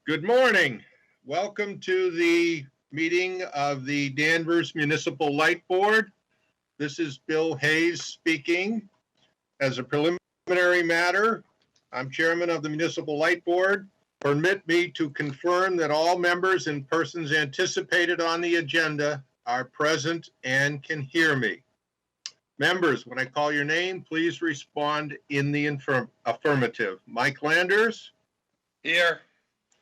Good morning. Welcome to the meeting of the Danvers Municipal Light Board. This is Bill Hayes speaking. As a preliminary matter, I'm chairman of the Municipal Light Board. Permit me to confirm that all members and persons anticipated on the agenda are present and can hear me. Members, when I call your name, please respond in the affirmative. Mike Landers? Here.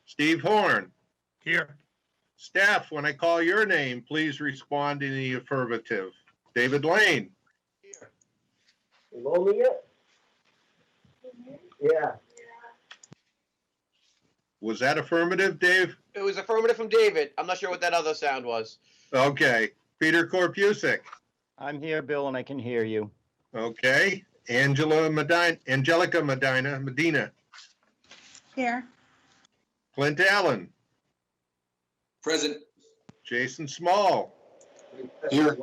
Steve Horn? Here. Staff, when I call your name, please respond in the affirmative. David Lane? Here. You roll me yet? Yeah. Was that affirmative, Dave? It was affirmative from David. I'm not sure what that other sound was. Okay. Peter Korpusik? I'm here, Bill, and I can hear you. Okay. Angelica Medina? Here. Clint Allen? Present. Jason Small? Here.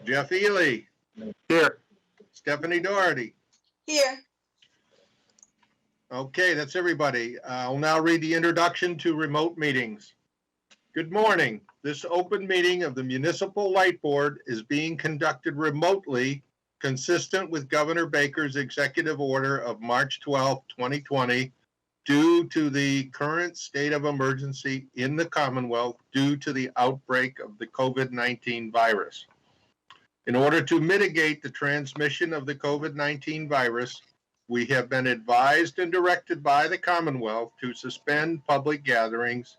Jeff Ely? Here. Stephanie Doherty? Here. Okay, that's everybody. I'll now read the introduction to remote meetings. Good morning. This open meeting of the Municipal Light Board is being conducted remotely, consistent with Governor Baker's executive order of March 12, 2020, due to the current state of emergency in the Commonwealth due to the outbreak of the COVID-19 virus. In order to mitigate the transmission of the COVID-19 virus, we have been advised and directed by the Commonwealth to suspend public gatherings,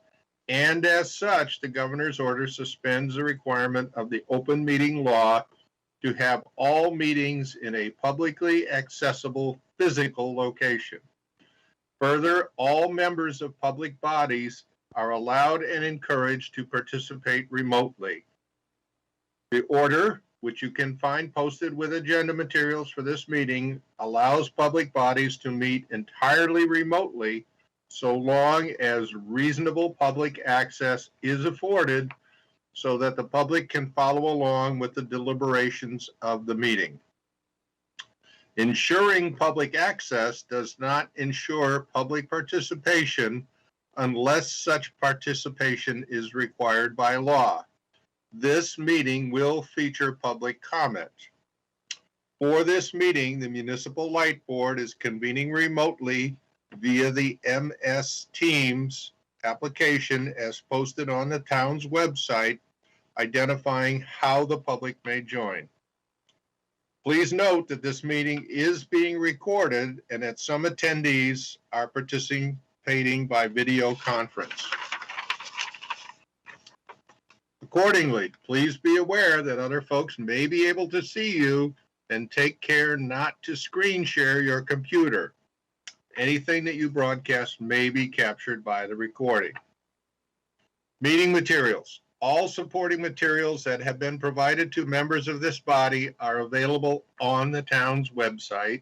and as such, the governor's order suspends the requirement of the open meeting law to have all meetings in a publicly accessible physical location. Further, all members of public bodies are allowed and encouraged to participate remotely. The order, which you can find posted with agenda materials for this meeting, allows public bodies to meet entirely remotely so long as reasonable public access is afforded so that the public can follow along with the deliberations of the meeting. Ensuring public access does not ensure public participation unless such participation is required by law. This meeting will feature public comment. For this meeting, the Municipal Light Board is convening remotely via the MS Teams application as posted on the town's website, identifying how the public may join. Please note that this meeting is being recorded and that some attendees are participating by video conference. Accordingly, please be aware that other folks may be able to see you, and take care not to screen share your computer. Anything that you broadcast may be captured by the recording. Meeting materials. All supporting materials that have been provided to members of this body are available on the town's website,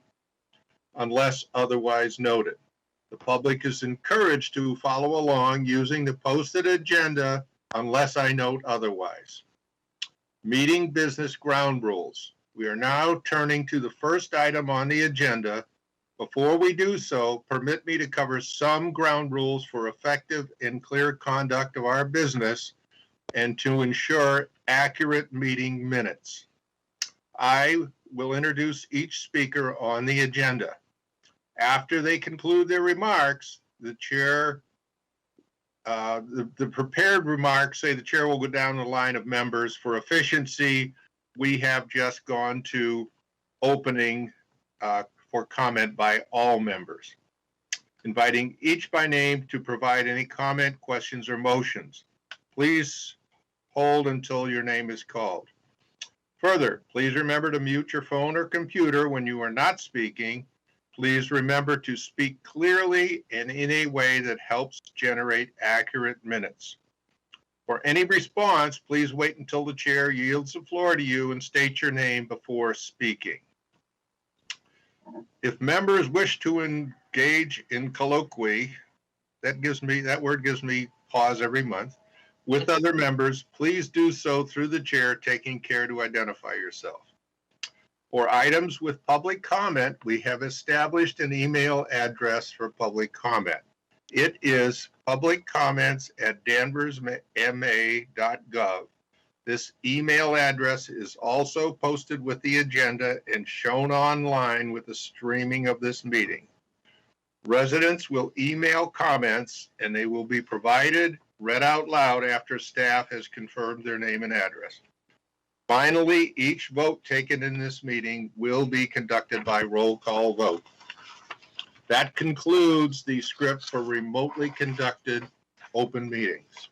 unless otherwise noted. The public is encouraged to follow along using the posted agenda unless I note otherwise. Meeting business ground rules. We are now turning to the first item on the agenda. Before we do so, permit me to cover some ground rules for effective and clear conduct of our business and to ensure accurate meeting minutes. I will introduce each speaker on the agenda. After they conclude their remarks, the chair the prepared remarks say the chair will go down the line of members. For efficiency, we have just gone to opening for comment by all members, inviting each by name to provide any comment, questions, or motions. Please hold until your name is called. Further, please remember to mute your phone or computer when you are not speaking. Please remember to speak clearly and in a way that helps generate accurate minutes. For any response, please wait until the chair yields the floor to you and state your name before speaking. If members wish to engage in colloquy, that word gives me pause every month, with other members, please do so through the chair, taking care to identify yourself. For items with public comment, we have established an email address for public comment. It is publiccomments@danversma.gov. This email address is also posted with the agenda and shown online with the streaming of this meeting. Residents will email comments and they will be provided, read out loud after staff has confirmed their name and address. Finally, each vote taken in this meeting will be conducted by roll call vote. That concludes the script for remotely conducted open meetings.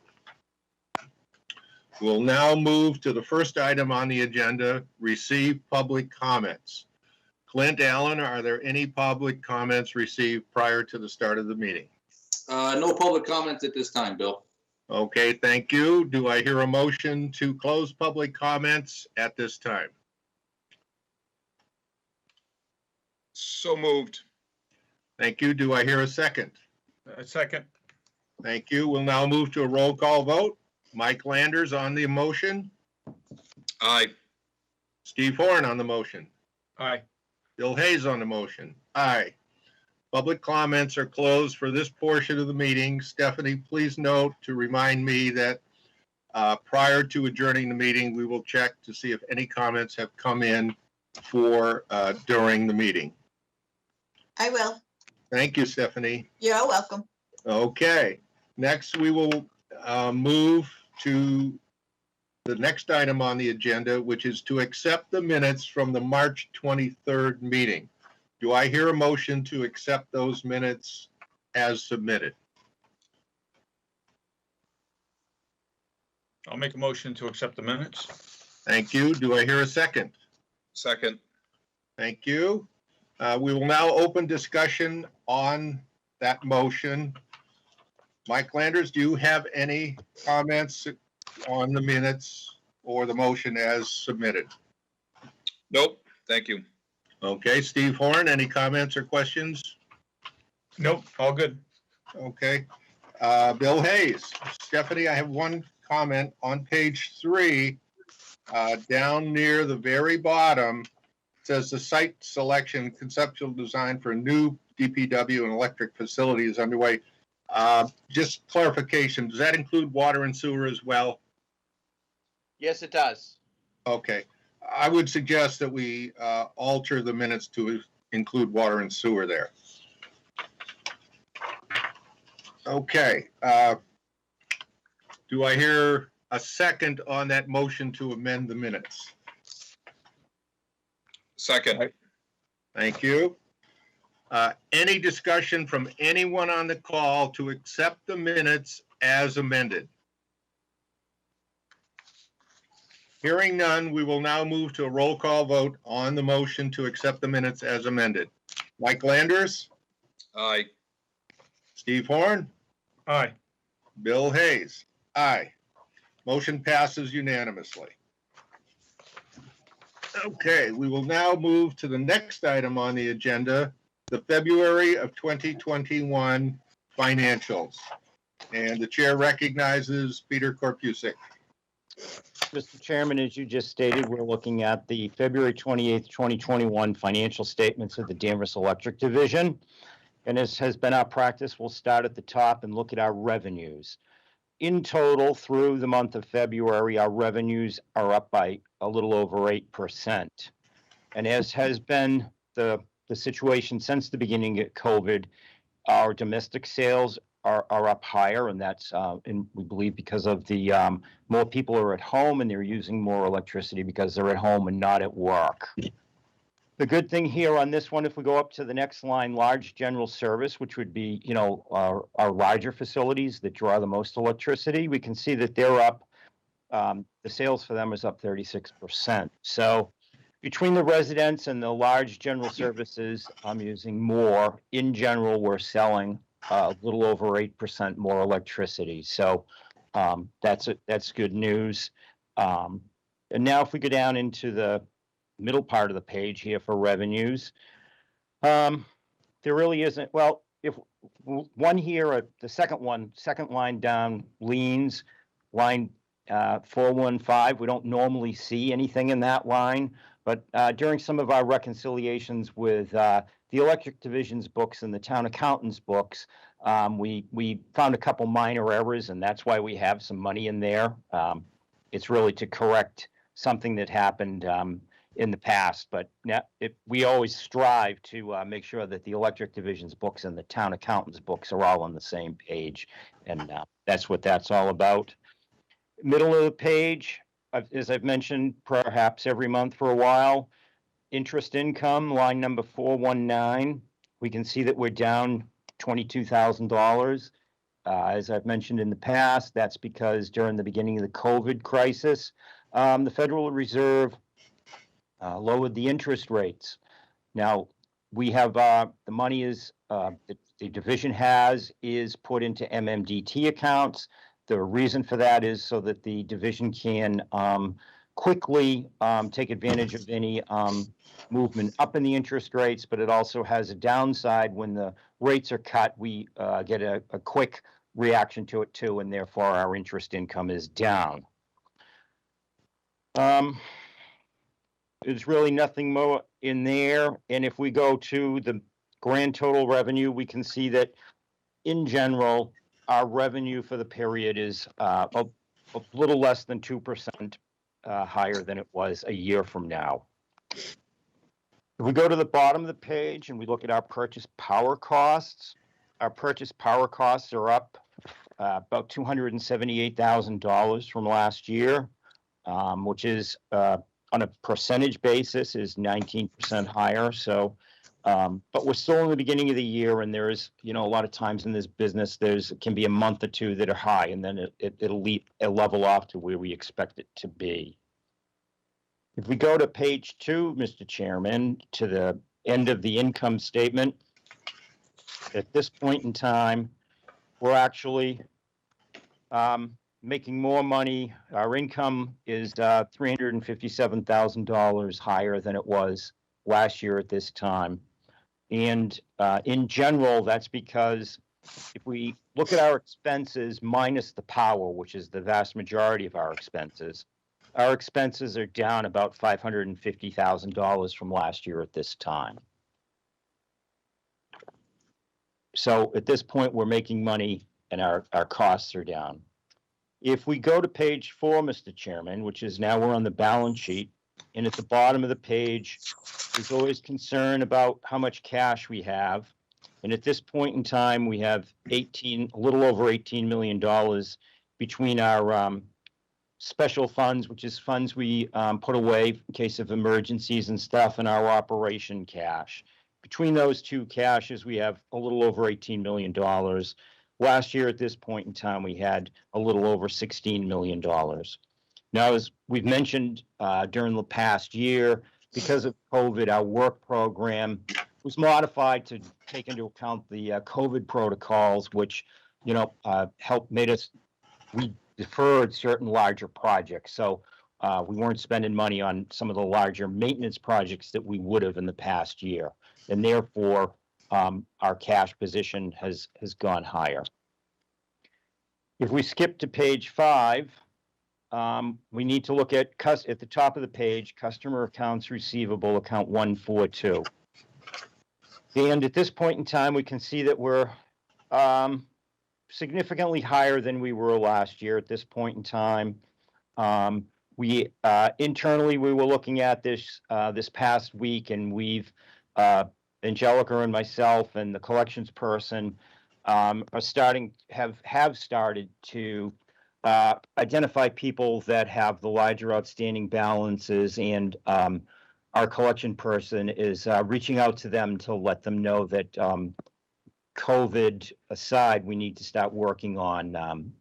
We'll now move to the first item on the agenda, receive public comments. Clint Allen, are there any public comments received prior to the start of the meeting? No public comments at this time, Bill. Okay, thank you. Do I hear a motion to close public comments at this time? So moved. Thank you. Do I hear a second? Second. Thank you. We'll now move to a roll call vote. Mike Landers on the motion. Aye. Steve Horn on the motion. Aye. Bill Hayes on the motion. Aye. Public comments are closed for this portion of the meeting. Stephanie, please note to remind me that prior to adjourning the meeting, we will check to see if any comments have come in for during the meeting. I will. Thank you, Stephanie. You're welcome. Okay, next we will move to the next item on the agenda, which is to accept the minutes from the March 23rd meeting. Do I hear a motion to accept those minutes as submitted? I'll make a motion to accept the minutes. Thank you. Do I hear a second? Second. Thank you. We will now open discussion on that motion. Mike Landers, do you have any comments on the minutes or the motion as submitted? Nope. Thank you. Okay, Steve Horn, any comments or questions? Nope. All good. Okay. Bill Hayes. Stephanie, I have one comment on page 3, down near the very bottom. It says the site selection conceptual design for a new DPW and electric facility is underway. Just clarification, does that include water and sewer as well? Yes, it does. Okay. I would suggest that we alter the minutes to include water and sewer there. Okay. Do I hear a second on that motion to amend the minutes? Second. Thank you. Any discussion from anyone on the call to accept the minutes as amended? Hearing none, we will now move to a roll call vote on the motion to accept the minutes as amended. Mike Landers, Aye. Steve Horn, Aye. Bill Hayes, aye. Motion passes unanimously. Okay, we will now move to the next item on the agenda, the February of 2021 financials. And the chair recognizes Peter Korpusik. Mr. Chairman, as you just stated, we're looking at the February 28th, 2021 financial statements of the Danvers Electric Division. And as has been our practice, we'll start at the top and look at our revenues. In total, through the month of February, our revenues are up by a little over 8%. And as has been the situation since the beginning of COVID, our domestic sales are up higher, and that's, and we believe because of the more people are at home and they're using more electricity because they're at home and not at work. The good thing here on this one, if we go up to the next line, large general service, which would be, you know, our larger facilities that draw the most electricity, we can see that they're up. The sales for them is up 36%. So between the residents and the large general services, I'm using more. In general, we're selling a little over 8% more electricity. So that's good news. And now if we go down into the middle part of the page here for revenues, there really isn't, well, if one here, the second line down, liens, line 415, we don't normally see anything in that line, but during some of our reconciliations with the electric division's books and the town accountant's books, We found a couple minor errors, and that's why we have some money in there. It's really to correct something that happened in the past, but now we always strive to make sure that the electric division's books and the town accountant's books are all on the same page, and that's what that's all about. Middle of the page, as I've mentioned, perhaps every month for a while, interest income, line number 419. We can see that we're down $22,000. As I've mentioned in the past, that's because during the beginning of the COVID crisis, the Federal Reserve lowered the interest rates. Now, we have the money is the division is put into MMDT accounts. The reason for that is so that the division can quickly take advantage of any movement up in the interest rates, but it also has a downside. When the rates are cut, we get a quick reaction to it too, and therefore our interest income is down. There's really nothing more in there. And if we go to the grand total revenue, we can see that in general, our revenue for the period is a little less than 2% higher than it was a year from now. If we go to the bottom of the page and we look at our purchase power costs, our purchase power costs are up about $278,000 from last year, which is on a percentage basis is 19% higher. So, but we're still in the beginning of the year, and there is, a lot of times in this business, can be a month or two that are high, and then it'll level off to where we expect it to be. If we go to page 2, Mr. Chairman, to the end of the income statement, at this point in time, we're actually making more money. Our income is $357,000 higher than it was last year at this time. And in general, that's because if we look at our expenses minus the power, which is the vast majority of our expenses are down about $550,000 from last year at this time. So at this point, we're making money and our costs are down. If we go to page 4, Mr. Chairman, which is now we're on the balance sheet, and at the bottom of the page, there's always concern about how much cash we have. And at this point in time, we have a little over $18 million between our special funds, which is funds we put away in case of emergencies and stuff, and our operation cash. Between those two caches, we have a little over $18 million. Last year at this point in time, we had a little over $16 million. Now, as we've mentioned during the past year, because of COVID, our work program was modified to take into account the COVID protocols, which, we deferred certain larger projects. So we weren't spending money on some of the larger maintenance projects that we would have in the past year. And therefore, our cash position has gone higher. If we skip to page 5, we need to look at the top of the page, customer accounts receivable, account 142. And at this point in time, we can see that we're significantly higher than we were last year at this point in time. We internally, we were looking at this past week, and we've Angelica and myself and the collections person have started to identify people that have the larger outstanding balances, and our collection person is reaching out to them to let them know that COVID aside, we need to start working on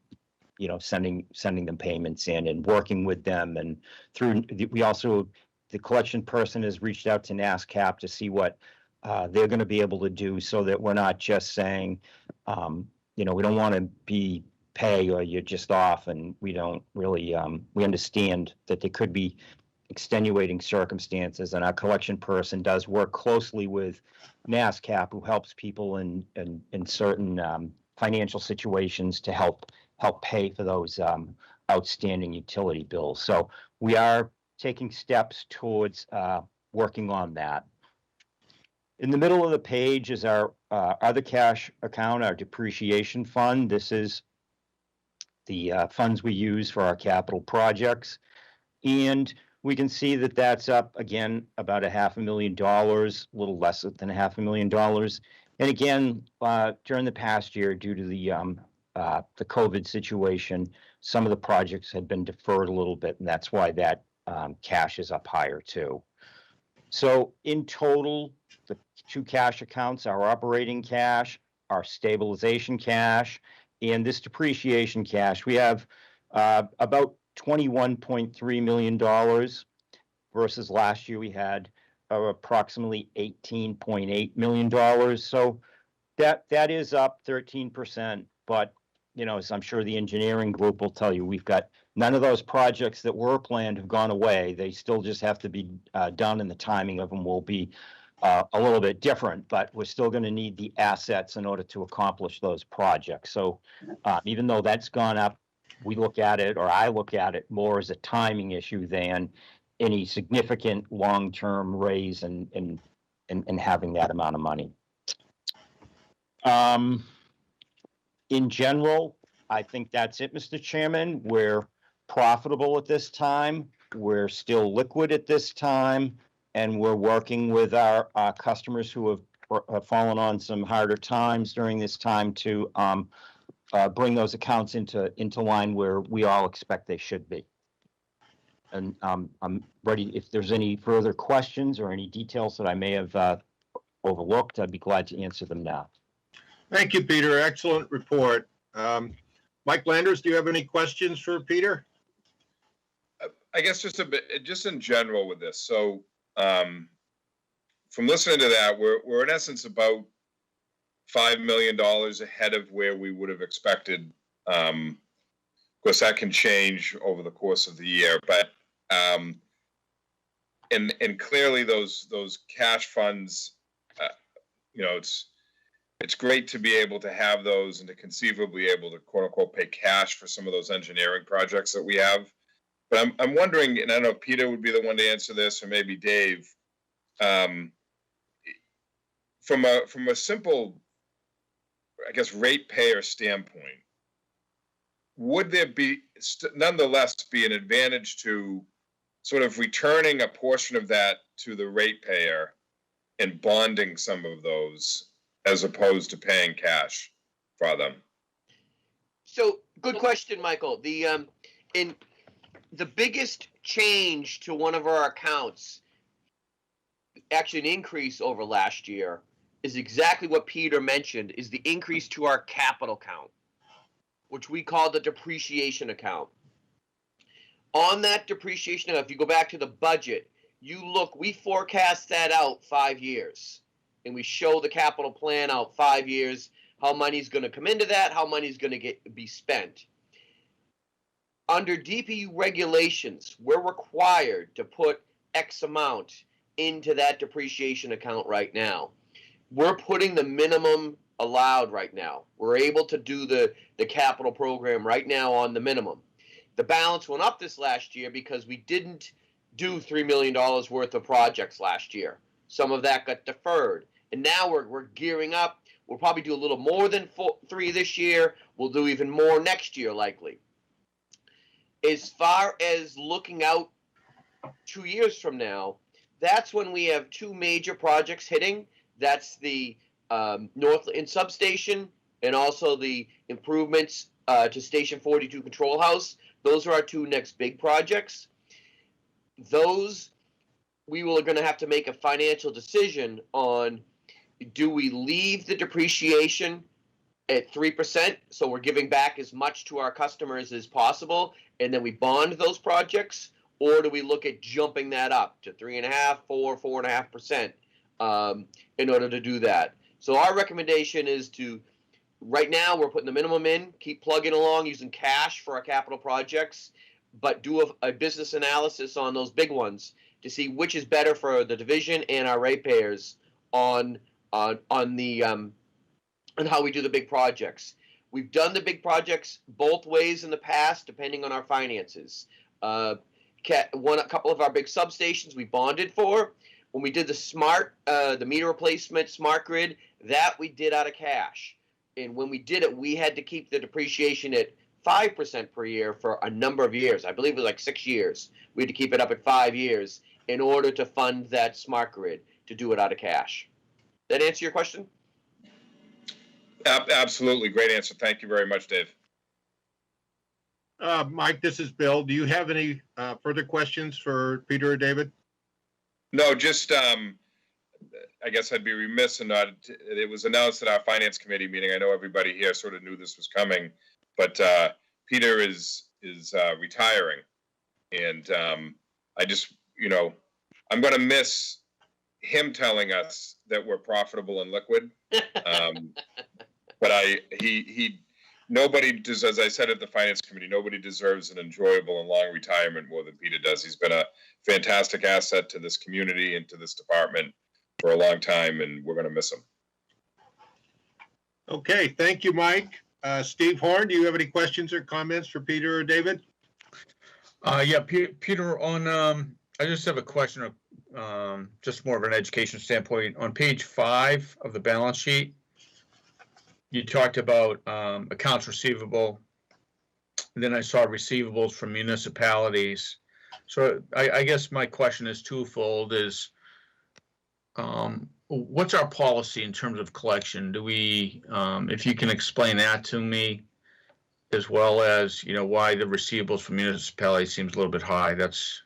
sending them payments in and working with them. And the collection person has reached out to NASCAP to see what they're going to be able to do, so that we're not just saying, we don't want to be pay or you're just off, and we don't really, we understand that there could be extenuating circumstances, and our collection person does work closely with NASCAP, who helps people in certain financial situations to help pay for those outstanding utility bills. So we are taking steps towards working on that. In the middle of the page is our other cash account, our depreciation fund. This is the funds we use for our capital projects. And we can see that that's up again about $500,000, a little less than $500,000. And again, during the past year, due to the COVID situation, some of the projects had been deferred a little bit, and that's why that cash is up higher too. So in total, the two cash accounts, our operating cash, our stabilization cash, and this depreciation cash, we have about $21.3 million versus last year we had approximately $18.8 million. So that is up 13%. But, you know, as I'm sure the engineering group will tell you, we've got none of those projects that were planned have gone away. They still just have to be done, and the timing of them will be a little bit different, but we're still going to need the assets in order to accomplish those projects. So even though that's gone up, we look at it, or I look at it more as a timing issue than any significant long-term raise in having that amount of money. In general, I think that's it, Mr. Chairman. We're profitable at this time. We're still liquid at this time, and we're working with our customers who have fallen on some harder times during this time to bring those accounts into line where we all expect they should be. And I'm ready. If there's any further questions or any details that I may have overlooked, I'd be glad to answer them now. Thank you, Peter. Excellent report. Mike Landers, do you have any questions for Peter? I guess just a bit, just in general with this. So from listening to that, we're in essence about $5 million ahead of where we would have expected. Of course, that can change over the course of the year, but and clearly those cash funds, you know, it's great to be able to have those and to conceivably able to quote unquote pay cash for some of those engineering projects that we have. But I'm wondering, and I don't know if Peter would be the one to answer this, or maybe Dave, from a simple, I guess, ratepayer standpoint, would there be nonetheless be an advantage to sort of returning a portion of that to the ratepayer and bonding some of those as opposed to paying cash for them? So, good question, Michael. The biggest change to one of our accounts, actually an increase over last year, is exactly what Peter mentioned, is the increase to our capital account, which we call the depreciation account. On that depreciation account, if you go back to the budget, we forecast that out 5 years, and we show the capital plan out 5 years, how money's going to come into that, how money's going to be spent. Under DPU regulations, we're required to put X amount into that depreciation account right now. We're putting the minimum allowed right now. We're able to do the capital program right now on the minimum. The balance went up this last year because we didn't do $3 million worth of projects last year. Some of that got deferred. And now we're gearing up. We'll probably do a little more than 3 this year. We'll do even more next year, likely. As far as looking out 2 years from now, that's when we have 2 major projects hitting. That's the North End substation and also the improvements to Station 42 Control House. Those are our 2 next big projects. Those we are going to have to make a financial decision on. Do we leave the depreciation at 3%, so we're giving back as much to our customers as possible, and then we bond those projects, or do we look at jumping that up to 3.5%, 4.5% in order to do that? So our recommendation is to, right now we're putting the minimum in, keep plugging along using cash for our capital projects, but do a business analysis on those big ones to see which is better for the division and our ratepayers on how we do the big projects. We've done the big projects both ways in the past, depending on our finances. A couple of our big substations we bonded for. when we did the meter replacement, smart grid, that we did out of cash. And when we did it, we had to keep the depreciation at 5% per year for a number of years. I believe it was like 6 years. We had to keep it up at 5 years in order to fund that smart grid, to do it out of cash. That answer your question? Absolutely. Great answer. Thank you very much, Dave. Mike, this is Bill. Do you have any further questions for Peter or David? No, just, I guess I'd be remiss and not, it was announced at our finance committee meeting. I know everybody here sort of knew this was coming, but Peter is retiring. And I just, I'm going to miss him telling us that we're profitable and liquid. But nobody does, as I said at the finance committee, nobody deserves an enjoyable and long retirement more than Peter does. He's been a fantastic asset to this community and to this department for a long time, and we're going to miss him. Okay, thank you, Mike. Steve Horn, do you have any questions or comments for Peter or David? Yeah, Peter, I just have a question, just more of an education standpoint. On page 5 of the balance sheet, you talked about accounts receivable, and then I saw receivables from municipalities. So I guess my question is twofold: what's our policy in terms of collection? Do we, if you can explain that to me, as well as why the receivables from municipalities seems a little bit high? That's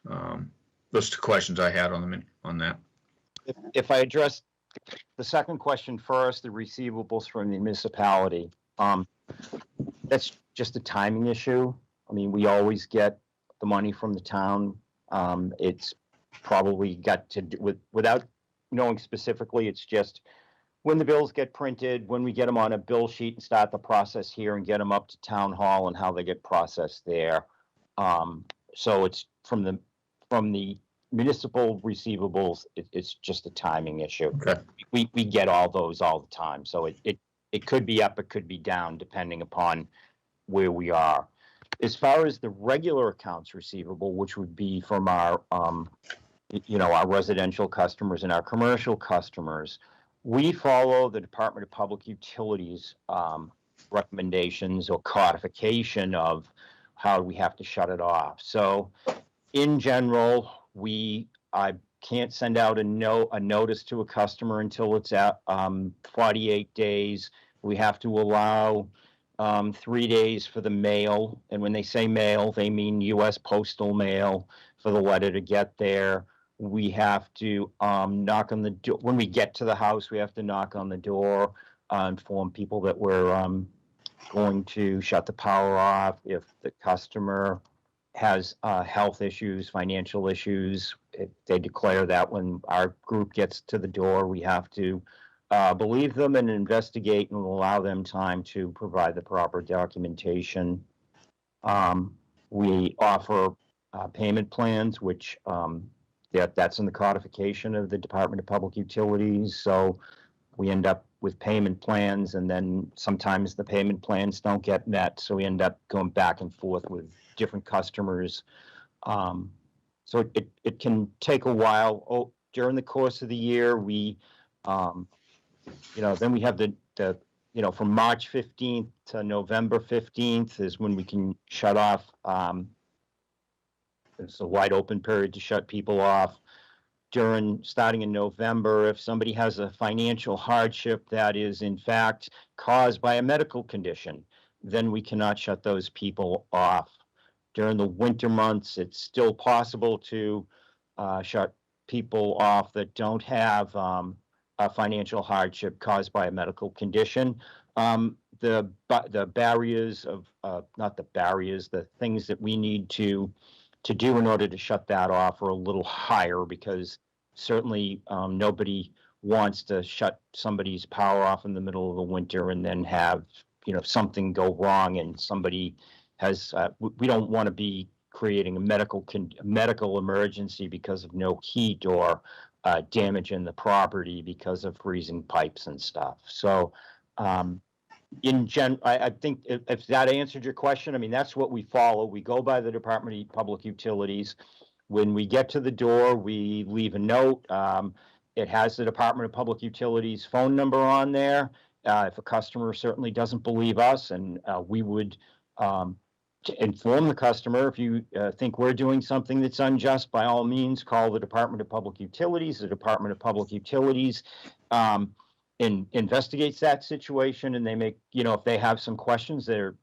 those 2 questions I had on that. If I address the second question first, the receivables from the municipality, that's just a timing issue. I mean, we always get the money from the town. It's probably got to do without knowing specifically, it's just when the bills get printed, when we get them on a bill sheet and start the process here and get them up to town hall and how they get processed there. So it's from the municipal receivables, it's just a timing issue. Okay. We get all those all the time. So it could be up, it could be down, depending upon where we are. As far as the regular accounts receivable, which would be from our, our residential customers and our commercial customers, we follow the Department of Public Utilities recommendations or codification of how we have to shut it off. So in general, I can't send out a notice to a customer until it's at 48 days. We have to allow 3 days for the mail. And when they say mail, they mean U.S. postal mail for the letter to get there. We have to knock on the door. When we get to the house, we have to knock on the door, inform people that we're going to shut the power off. If the customer has health issues, financial issues, if they declare that when our group gets to the door, we have to believe them and investigate and allow them time to provide the proper documentation. We offer payment plans, which that's in the codification of the Department of Public Utilities. So we end up with payment plans, and then sometimes the payment plans don't get met. So we end up going back and forth with different customers. So it can take a while. During the course of the year, we, then we have the from March 15th to November 15th is when we can shut off. It's a wide open period to shut people off. Starting in November, if somebody has a financial hardship that is in fact caused by a medical condition, then we cannot shut those people off. During the winter months, it's still possible to shut people off that don't have a financial hardship caused by a medical condition. The barriers of, not the barriers, the things that we need to do in order to shut that off are a little higher, because certainly nobody wants to shut somebody's power off in the middle of the winter and then have something go wrong and somebody has we don't want to be creating a medical emergency because of no heat or damage in the property because of freezing pipes and stuff. So I think if that answered your question, I mean, that's what we follow. We go by the Department of Public Utilities. when we get to the door, we leave a note. It has the Department of Public Utilities phone number on there. If a customer certainly doesn't believe us, and we would to inform the customer, if you think we're doing something that's unjust, by all means, call the Department of Public Utilities. The Department of Public Utilities investigates that situation, and they make, if they have some questions, they're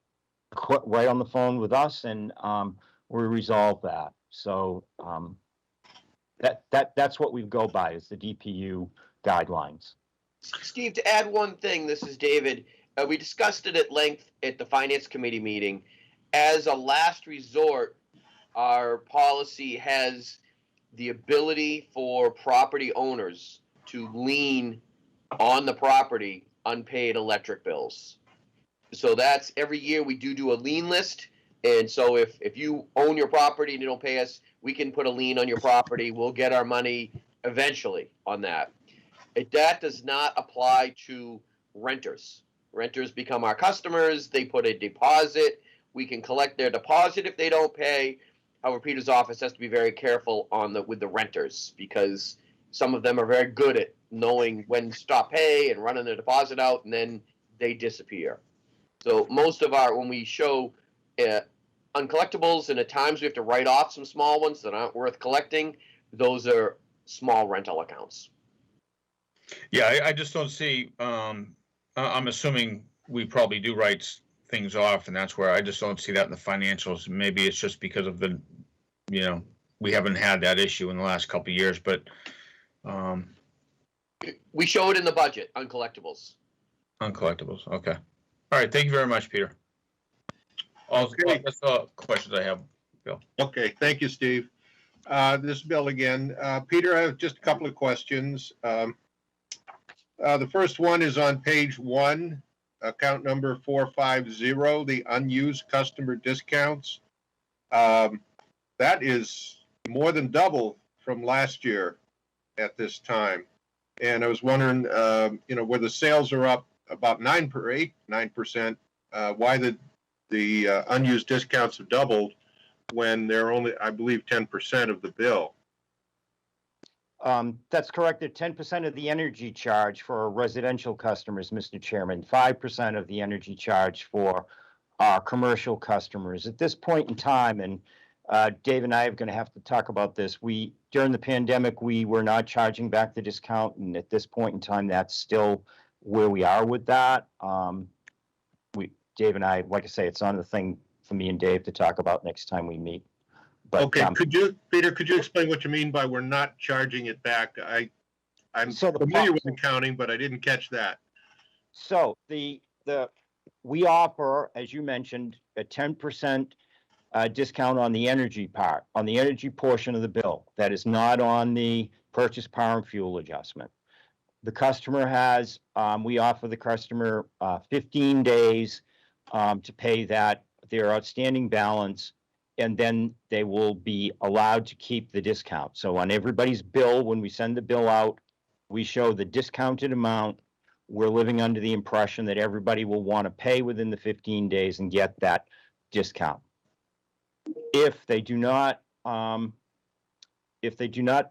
right on the phone with us, and we resolve that. So that's what we go by, is the DPU guidelines. Steve, to add one thing, this is David. We discussed it at length at the Finance Committee meeting. As a last resort, our policy has the ability for property owners to lien on the property unpaid electric bills. So that's every year we do a lien list. And so if you own your property and you don't pay us, we can put a lien on your property. We'll get our money eventually on that. That does not apply to renters. Renters become our customers. They put a deposit. We can collect their deposit if they don't pay. However, Peter's office has to be very careful with the renters, because some of them are very good at knowing when to stop pay and running their deposit out, and then they disappear. So most of when we show uncollectibles, and at times we have to write off some small ones that aren't worth collecting, those are small rental accounts. Yeah, I just don't see, I'm assuming we probably do write things off, and that's where I just don't see that in the financials. Maybe it's just because of the, we haven't had that issue in the last couple of years, but we show it in the budget, uncollectibles. Uncollectibles, okay. All right, thank you very much, Peter. Okay. That's all questions I have, Bill. Okay, thank you, Steve. This is Bill again. Peter, I have just a couple of questions. The first one is on page 1, account number 450, the unused customer discounts. That is more than double from last year at this time. And I was wondering, where the sales are up about 9%, why the unused discounts have doubled when they're only, I believe, 10% of the bill. That's correct. At 10% of the energy charge for residential customers, Mr. Chairman, 5% of the energy charge for our commercial customers. At this point in time, and Dave and I are going to have to talk about this, during the pandemic, we were not charging back the discount, and at this point in time, that's still where we are with that. Dave and I, like I say, it's on the thing for me and Dave to talk about next time we meet. But, okay, Peter, could you explain what you mean by we're not charging it back? I'm familiar with accounting, but I didn't catch that. So we offer, as you mentioned, a 10% discount on the energy part, on the energy portion of the bill. That is not on the purchase power and fuel adjustment. The customer has, we offer the customer 15 days to pay their outstanding balance, and then they will be allowed to keep the discount. So on everybody's bill, when we send the bill out, we show the discounted amount. We're living under the impression that everybody will want to pay within the 15 days and get that discount. If they do not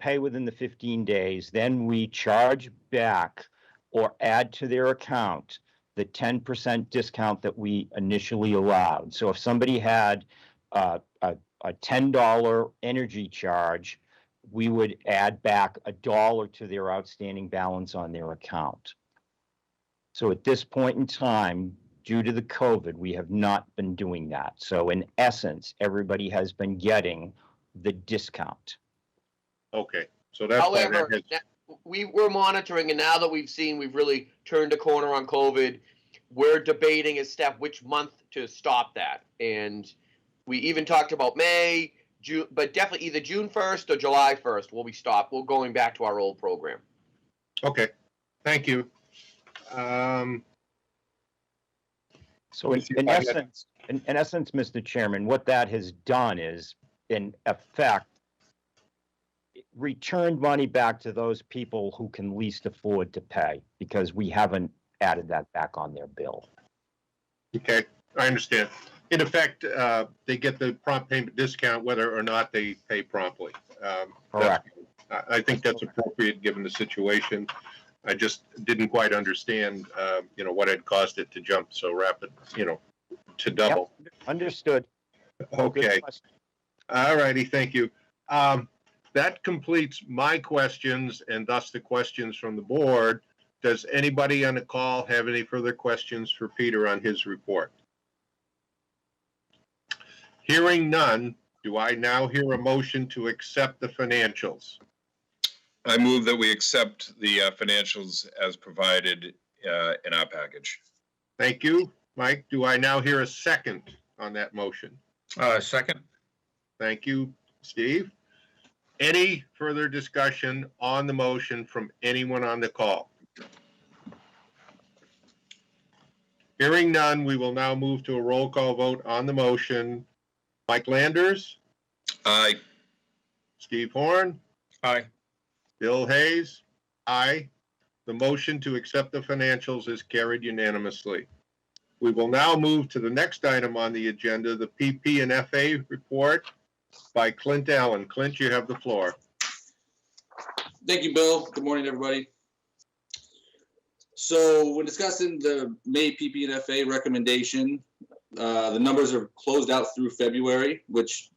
pay within the 15 days, then we charge back or add to their account the 10% discount that we initially allowed. So if somebody had a $10 energy charge, we would add back $1 to their outstanding balance on their account. So at this point in time, due to the COVID, we have not been doing that. So in essence, everybody has been getting the discount. Okay, so that's However, we're monitoring, and now that we've really turned a corner on COVID, we're debating as staff which month to stop that. And we even talked about May, June, but definitely either June 1st or July 1st will we stop. We're going back to our old program. Okay, thank you. So in essence, Mr. Chairman, what that has done is, in effect, returned money back to those people who can least afford to pay, because we haven't added that back on their bill. Okay, I understand. In effect, they get the prompt payment discount whether or not they pay promptly. Correct. I think that's appropriate given the situation. I just didn't quite understand, what had caused it to jump so rapid, to double. Understood. Good Okay. question. All righty, thank you. That completes my questions and thus the questions from the board. Does anybody on the call have any further questions for Peter on his report? Hearing none, do I now hear a motion to accept the financials? I move that we accept the financials as provided in our package. Thank you. Mike, do I now hear a second on that motion? Second. Thank you, Steve. Any further discussion on the motion from anyone on the call? Hearing none, we will now move to a roll call vote on the motion. Mike Landers, Aye. Steve Horn, Aye. Bill Hayes, aye. The motion to accept the financials is carried unanimously. We will now move to the next item on the agenda, the PP and FA report by Clint Allen. Clint, you have the floor. Thank you, Bill. Good morning, everybody. So when discussing the May PP and FA recommendation, the numbers are closed out through February, which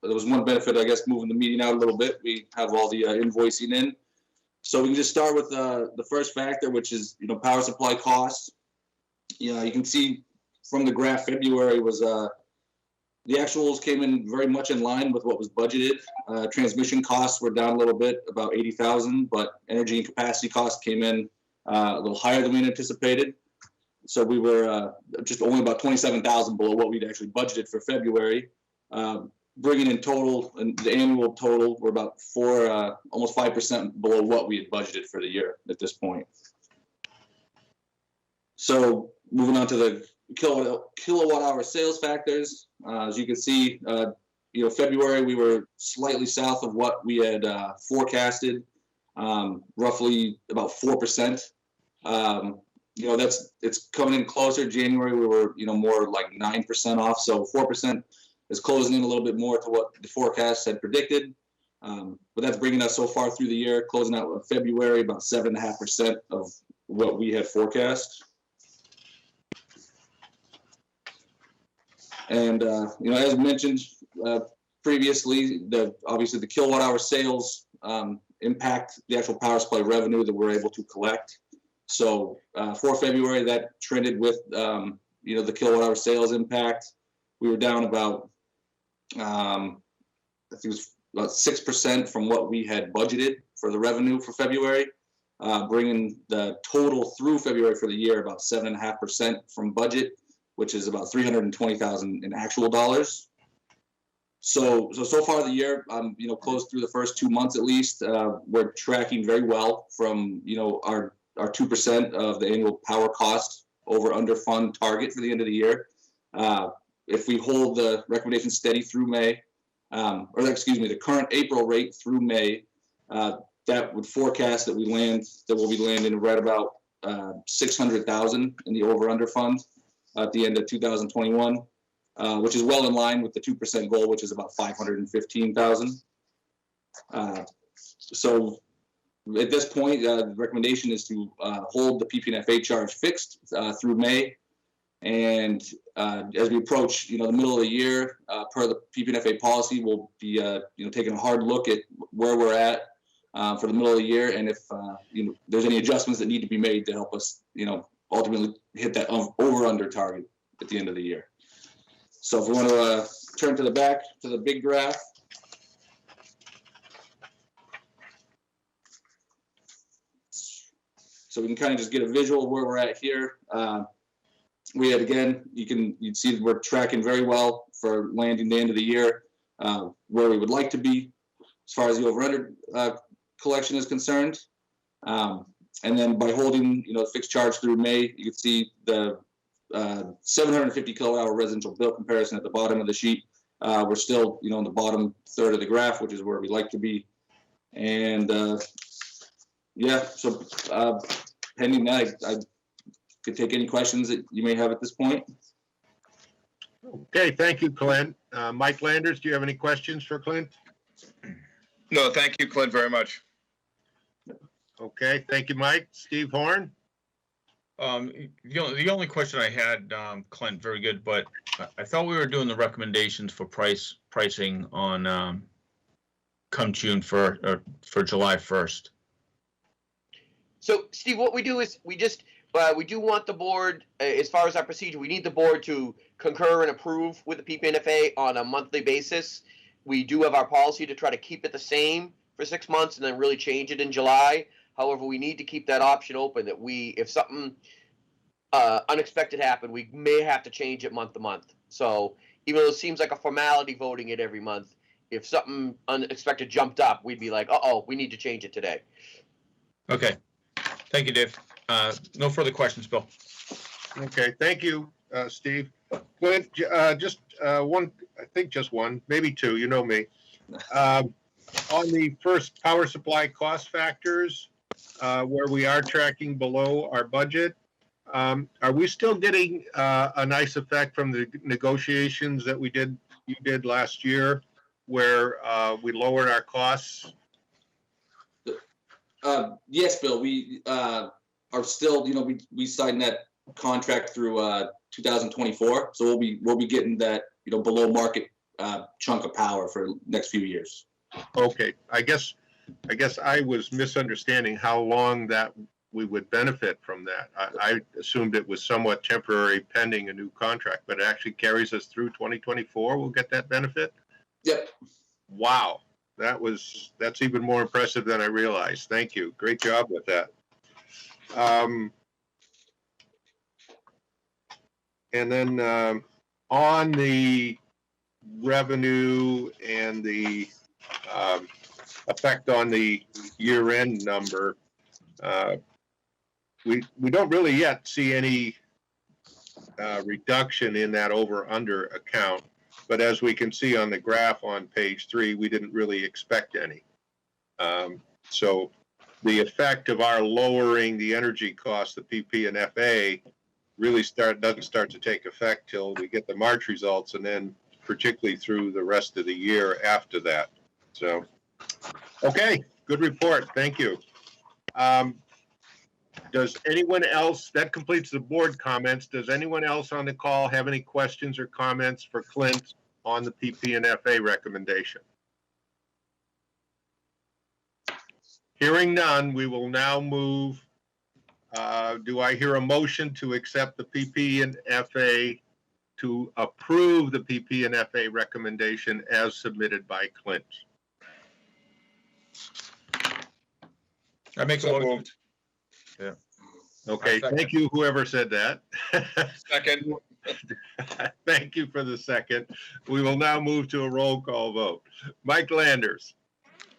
there was one benefit, I guess, moving the meeting out a little bit. We have all the invoicing in. So we can just start with the first factor, which is, power supply costs. You can see from the graph, February was, the actuals came in very much in line with what was budgeted. Transmission costs were down a little bit, about 80,000, but energy and capacity costs came in a little higher than we anticipated. So we were just only about 27,000 below what we'd actually budgeted for February. Bringing in total, and the annual total, we're about almost 5% below what we had budgeted for the year at this point. So moving on to the kilowatt hour sales factors, as you can see, February we were slightly south of what we had forecasted, roughly about 4%. It's coming in closer. January we were more like 9% off, so 4% is closing in a little bit more to what the forecast had predicted. But that's bringing us so far through the year, closing out in February about 7.5% of what we had forecast. And as mentioned previously, obviously the kilowatt hour sales impact the actual power supply revenue that we're able to collect. So for February, that trended with the kilowatt hour sales impact. We were down about I think it was about 6% from what we had budgeted for the revenue for February, bringing the total through February for the year about 7.5% from budget, which is about $320,000 in actual dollars. So far the year, close through the first 2 months at least, we're tracking very well from our 2% of the annual power cost over under fund target for the end of the year. If we hold the recommendation steady through May, the current April rate through May, that would forecast that we'll be landing right about 600,000 in the over under fund at the end of 2021, which is well in line with the 2% goal, which is about 515,000. So at this point, the recommendation is to hold the PP&FA charge fixed through May. And as we approach, the middle of the year, per the PP&FA policy, we'll be, taking a hard look at where we're at for the middle of the year, and if there's any adjustments that need to be made to help us, ultimately hit that over/under target at the end of the year. So if we want to turn to the back to the big graph. So we can kind of just get a visual of where we're at here. We had, again, you'd see that we're tracking very well for landing the end of the year where we would like to be as far as the over/under collection is concerned. And then by holding, the fixed charge through May, you can see the 750 kilowatt hour residential bill comparison at the bottom of the sheet. We're still, in the bottom third of the graph, which is where we like to be. And so pending that, I could take any questions that you may have at this point. Okay, thank you, Clint. Mike Landers, do you have any questions for Clint? No, thank you, Clint, very much. Okay, thank you, Mike. Steve Horn? The only question I had, Clint, very good, but I thought we were doing the recommendations for pricing on, come June for July 1st. So, Steve, what we do is we do want the board, as far as our procedure, we need the board to concur and approve with the PPNFA on a monthly basis. We do have our policy to try to keep it the same for 6 months and then really change it in July. However, we need to keep that option open that if something unexpected happened, we may have to change it month to month. So even though it seems like a formality voting it every month, if something unexpected jumped up, we'd be like, uh-oh, we need to change it today. Okay. Thank you, Dave. No further questions, Bill. Okay, thank you, Steve. Clint, just one, I think just one, maybe two, you know me. On the first power supply cost factors, where we are tracking below our budget, are we still getting a nice effect from the negotiations that you did last year, where we lowered our costs? Yes, Bill, we are still, we signed that contract through 2024, so we'll be getting that, below market chunk of power for next few years. Okay, I guess I was misunderstanding how long that we would benefit from that. I assumed it was somewhat temporary pending a new contract, but it actually carries us through 2024. We'll get that benefit? Yep. Wow, that's even more impressive than I realized. Thank you. Great job with that. And then on the revenue and the effect on the year-end number, we don't really yet see any reduction in that over-under account. But as we can see on the graph on page 3, we didn't really expect any. So the effect of our lowering the energy costs, the PP and FA, really doesn't start to take effect till we get the March results, and then particularly through the rest of the year after that. So, okay, good report. Thank you. Does anyone else, that completes the board comments. Does anyone else on the call have any questions or comments for Clint on the PP and FA recommendation? Hearing none, we will now move. Do I hear a motion to accept the PP and FA, to approve the PP and FA recommendation as submitted by Clint? I make a So motion. moved. Okay, Second. thank you, whoever said that. Second. Thank you for the second. We will now move to a roll call vote. Mike Landers,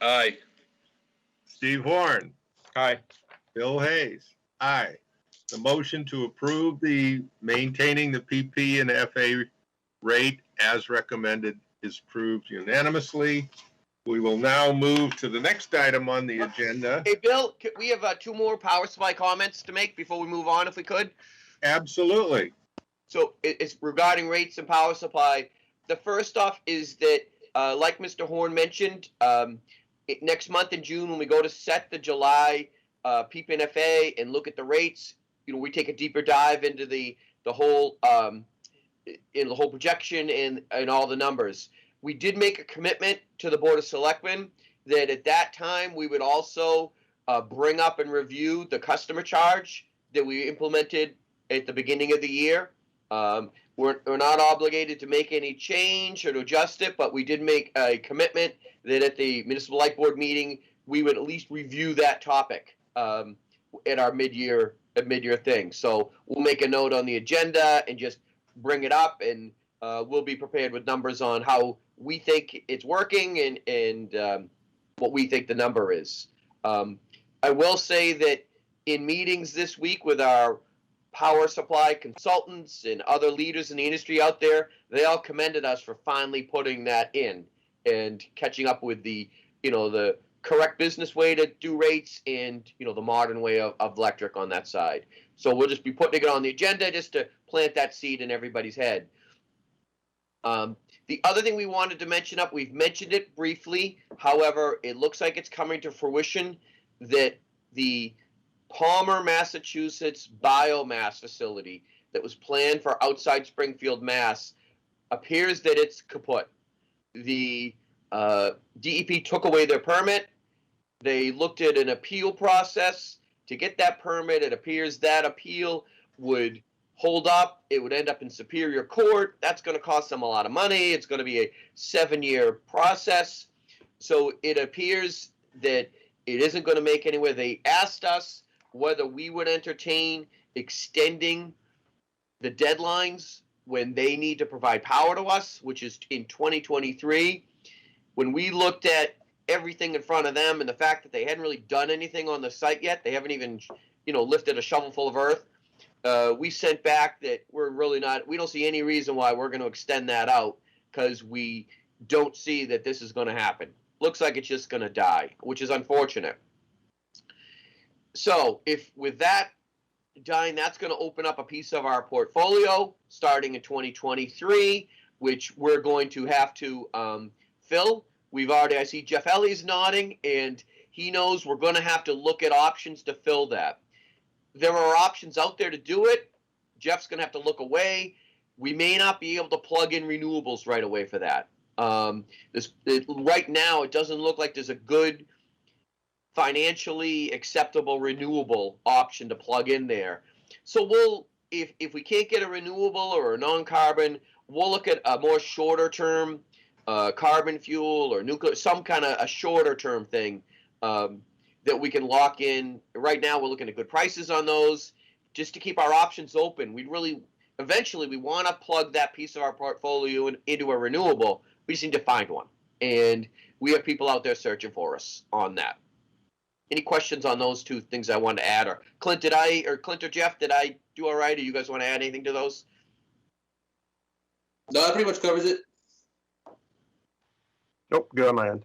Aye. Steve Horn, Aye. Bill Hayes, aye. The motion to approve the maintaining the PP and FA rate as recommended is approved unanimously. We will now move to the next item on the agenda. Hey, Bill, we have 2 more power supply comments to make before we move on, if we could. Absolutely. So it's regarding rates and power supply. The first off is that, like Mr. Horn mentioned, next month in June, when we go to set the July PPNFA and look at the rates, we take a deeper dive into the whole in the whole projection and all the numbers. We did make a commitment to the Board of Selectmen that at that time we would also bring up and review the customer charge that we implemented at the beginning of the year. We're not obligated to make any change or to adjust it, but we did make a commitment that at the Municipal Light Board meeting, we would at least review that topic at our mid-year thing. So we'll make a note on the agenda and just bring it up, and we'll be prepared with numbers on how we think it's working and what we think the number is. I will say that in meetings this week with our power supply consultants and other leaders in the industry out there, they all commended us for finally putting that in and catching up with the correct business way to do rates and, the modern way of electric on that side. So we'll just be putting it on the agenda just to plant that seed in everybody's head. The other thing we wanted to mention we've mentioned it briefly. However, it looks like it's coming to fruition that the Palmer, Massachusetts biomass facility that was planned for outside Springfield, Mass, appears that it's kaput. The DEP took away their permit. They looked at an appeal process to get that permit. It appears that appeal would hold up. It would end up in Superior Court. That's going to cost them a lot of money. It's going to be a 7-year process. So it appears that it isn't going to make anywhere. They asked us whether we would entertain extending the deadlines when they need to provide power to us, which is in 2023. When we looked at everything in front of them and the fact that they hadn't really done anything on the site yet, they haven't even, lifted a shovelful of earth. We sent back that we don't see any reason why we're going to extend that out, because we don't see that this is going to happen. Looks like it's just going to die, which is unfortunate. So if with that dying, that's going to open up a piece of our portfolio starting in 2023, which we're going to have to fill. I see Jeff Ellie's nodding, and he knows we're going to have to look at options to fill that. There are options out there to do it. Jeff's going to have to look away. We may not be able to plug in renewables right away for that. Right now, it doesn't look like there's a good financially acceptable renewable option to plug in there. So if we can't get a renewable or a non-carbon, we'll look at a more shorter term carbon fuel or nuclear, some kind of a shorter term thing that we can lock in. Right now, we're looking at good prices on those just to keep our options open. Eventually, we want to plug that piece of our portfolio into a renewable. We just need to find one. And we have people out there searching for us on that. Any questions on those two things I wanted to add? Or Clint or Jeff, did I do all right? Or you guys want to add anything to those? No, that pretty much covers it. Nope, good on my end.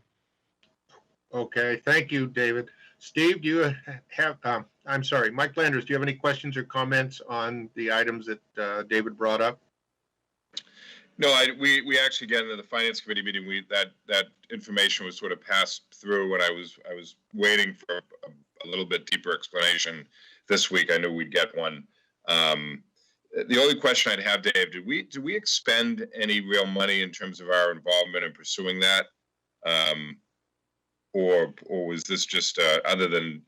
Okay, thank you, David. Steve, do you have, I'm sorry, Mike Landers, do you have any questions or comments on the items that David brought up? No, we actually get into the finance committee meeting. That information was sort of passed through when I was waiting for a little bit deeper explanation this week. I knew we'd get one. The only question I'd have, Dave, did we expend any real money in terms of our involvement in pursuing that, or was this just other than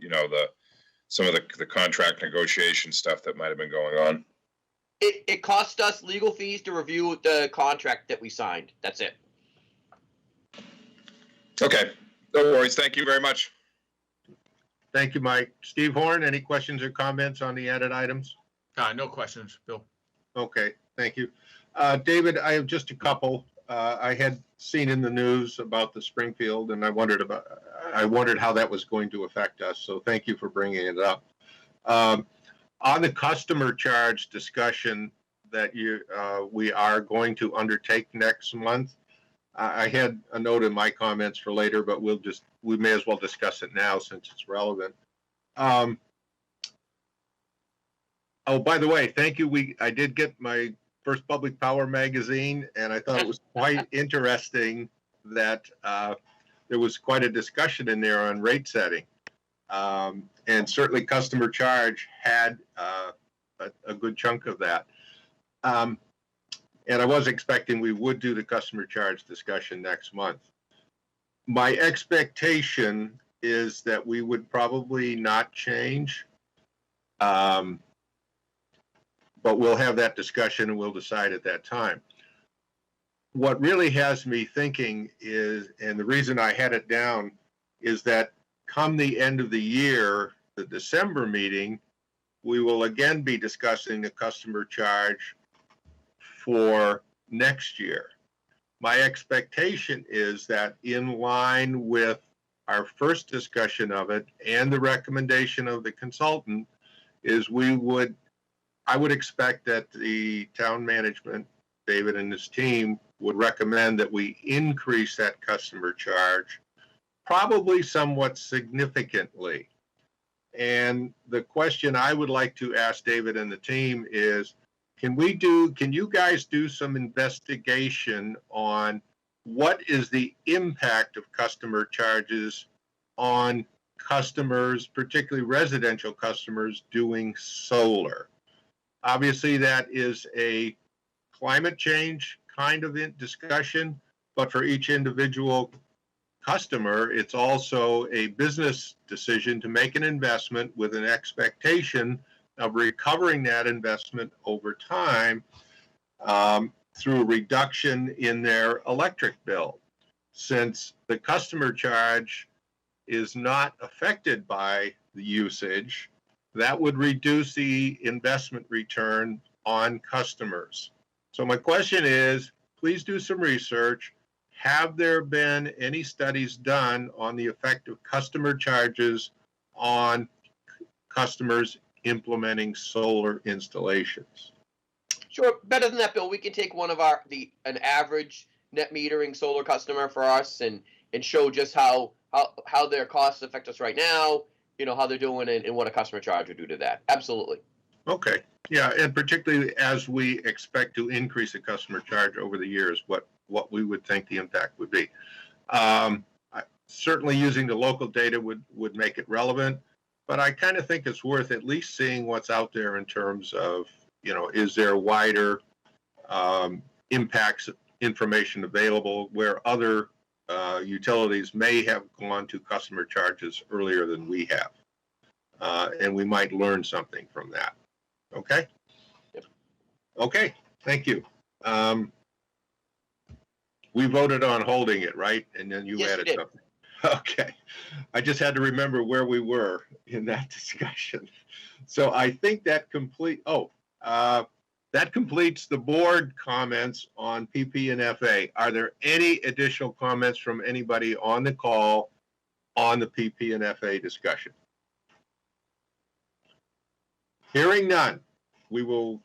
some of the contract negotiation stuff that might have been going on? It cost us legal fees to review the contract that we signed. That's it. Okay, no worries. Thank you very much. Thank you, Mike. Steve Horn, any questions or comments on the added items? No questions, Bill. Okay, thank you. David, I have just a couple. I had seen in the news about the Springfield, and I wondered how that was going to affect us. So thank you for bringing it up. On the customer charge discussion that we are going to undertake next month, I had a note in my comments for later, but we may as well discuss it now since it's relevant. Oh, by the way, thank you. I did get my first Public Power magazine, and I thought it was quite interesting that there was quite a discussion in there on rate setting. And certainly customer charge had a good chunk of that. And I was expecting we would do the customer charge discussion next month. My expectation is that we would probably not change. But we'll have that discussion and we'll decide at that time. What really has me thinking is, and the reason I had it down, is that come the end of the year, the December meeting, we will again be discussing the customer charge for next year. My expectation is that in line with our first discussion of it and the recommendation of the consultant is I would expect that the town management, David and his team, would recommend that we increase that customer charge, probably somewhat significantly. And the question I would like to ask David and the team is, can you guys do some investigation on what is the impact of customer charges on customers, particularly residential customers doing solar? Obviously, that is a climate change kind of discussion, but for each individual customer, it's also a business decision to make an investment with an expectation of recovering that investment over time through a reduction in their electric bill. Since the customer charge is not affected by the usage, that would reduce the investment return on customers. So my question is, please do some research. Have there been any studies done on the effect of customer charges on customers implementing solar installations? Sure, better than that, Bill. We can take one of an average net metering solar customer for us and show just how their costs affect us right now, how they're doing and what a customer charge would do to that. Absolutely. Okay. Yeah, and particularly as we expect to increase the customer charge over the years, what we would think the impact would be. Certainly using the local data would make it relevant, but I kind of think it's worth at least seeing what's out there in terms of, is there wider impacts information available where other utilities may have gone to customer charges earlier than we have. And we might learn something from that. Okay? Yep. Okay, thank you. We voted on holding it, right? And then you Yes, added we did. something. Okay. I just had to remember where we were in that discussion. So I think that completes the board comments on PP and FA. Are there any additional comments from anybody on the call on the PP and FA discussion? Hearing none, we will,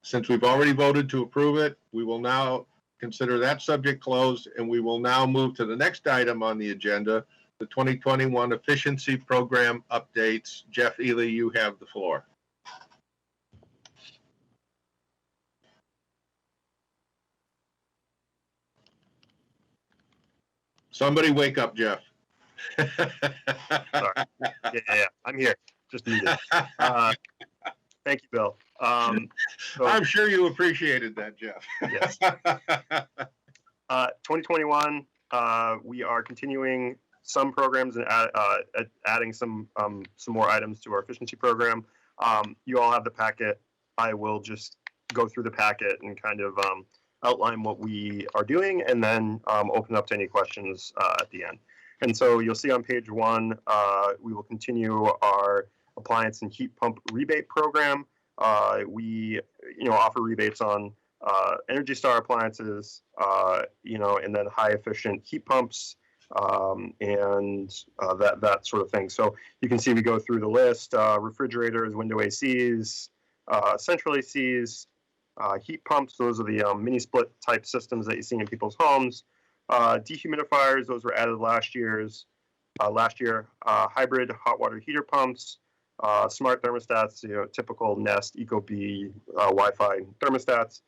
since we've already voted to approve it, we will now consider that subject closed, and we will now move to the next item on the agenda, the 2021 Efficiency Program updates. Jeff Ely, you have the floor. Somebody wake up, Jeff. Sorry. Yeah, I'm here. Just muted. Thank you, Bill. I'm sure you appreciated that, Jeff. Yes. 2021, we are continuing some programs and adding some more items to our efficiency program. You all have the packet. I will just go through the packet and kind of outline what we are doing, and then open up to any questions at the end. And so you'll see on page 1, we will continue our appliance and heat pump rebate program. We, offer rebates on Energy Star appliances, and then high efficient heat pumps, and that sort of thing. So you can see we go through the list: refrigerators, window ACs, central ACs, heat pumps. Those are the mini split type systems that you see in people's homes. Dehumidifiers, those were added last year. Hybrid hot water heater pumps, smart thermostats, typical Nest, Ecobee, Wi-Fi thermostats.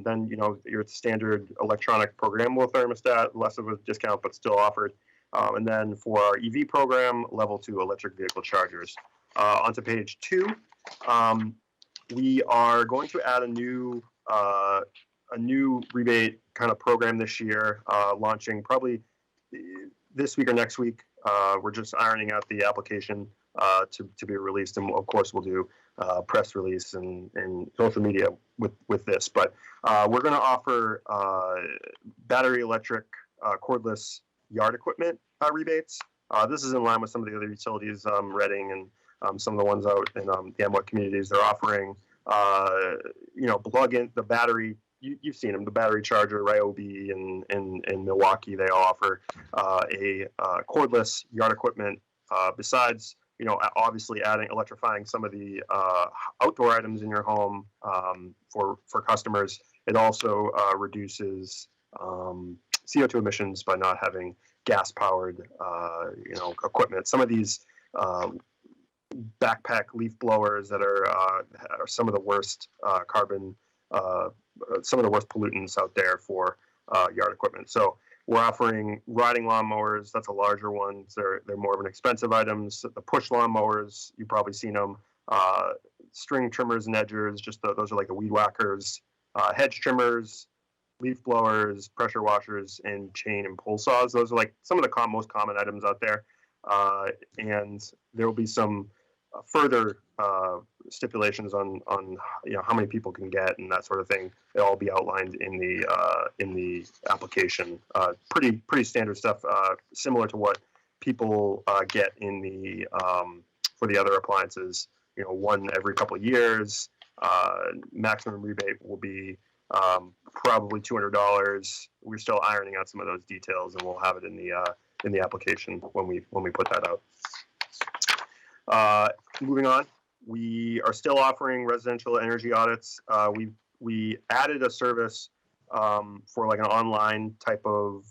Then, your standard electronic programmable thermostat, less of a discount, but still offered. And then for our EV program, level 2 electric vehicle chargers. Onto page 2, we are going to add a new rebate kind of program this year, launching probably this week or next week. We're just ironing out the application to be released, and of course we'll do press release and social media with this. But we're going to offer battery electric cordless yard equipment rebates. This is in line with some of the other utilities, Reading and some of the ones out in the Amway communities. They're offering plug in the battery. You've seen them, the battery charger, Ryobi in Milwaukee. They all offer a cordless yard equipment. Besides, obviously electrifying some of the outdoor items in your home for customers. It also reduces CO2 emissions by not having gas-powered, equipment. Some of these backpack leaf blowers that are some of the worst carbon, some of the worst pollutants out there for yard equipment. So we're offering riding lawnmowers. That's a larger one. They're more of an expensive items. The push lawnmowers, you've probably seen them. String trimmers and edgers, those are like the weed whackers. Hedge trimmers, leaf blowers, pressure washers, and chain and pull saws. Those are like some of the most common items out there. And there will be some further stipulations on how many people can get and that sort of thing. It'll all be outlined in the application. Pretty standard stuff, similar to what people get in the for the other appliances. One every couple of years. Maximum rebate will be probably $200. We're still ironing out some of those details, and we'll have it in the application when we put that out. Moving on, we are still offering residential energy audits. We added a service for like an online type of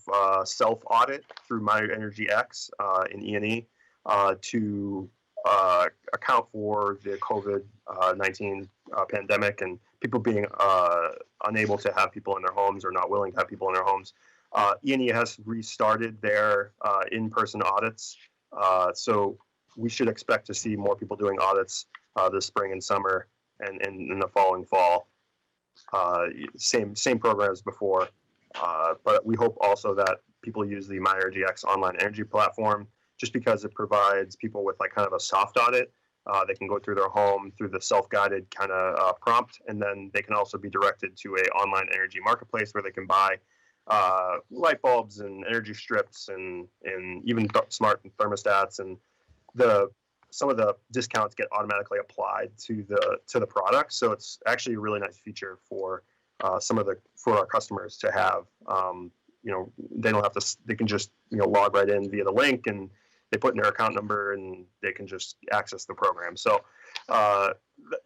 self audit through My Energy X in E&E to account for the COVID-19 pandemic and people being unable to have people in their homes or not willing to have people in their homes. E&E has restarted their in-person audits, so we should expect to see more people doing audits this spring and summer and in the following fall. Same program as before, but we hope also that people use the My Energy X online energy platform, just because it provides people with like kind of a soft audit. They can go through their home through the self-guided kind of prompt, and then they can also be directed to a online energy marketplace where they can buy light bulbs and energy strips and even smart thermostats, and some of the discounts get automatically applied to the product. So it's actually a really nice feature for for our customers to have. They don't have to. They can just log right in via the link, and they put in their account number, and they can just access the program. So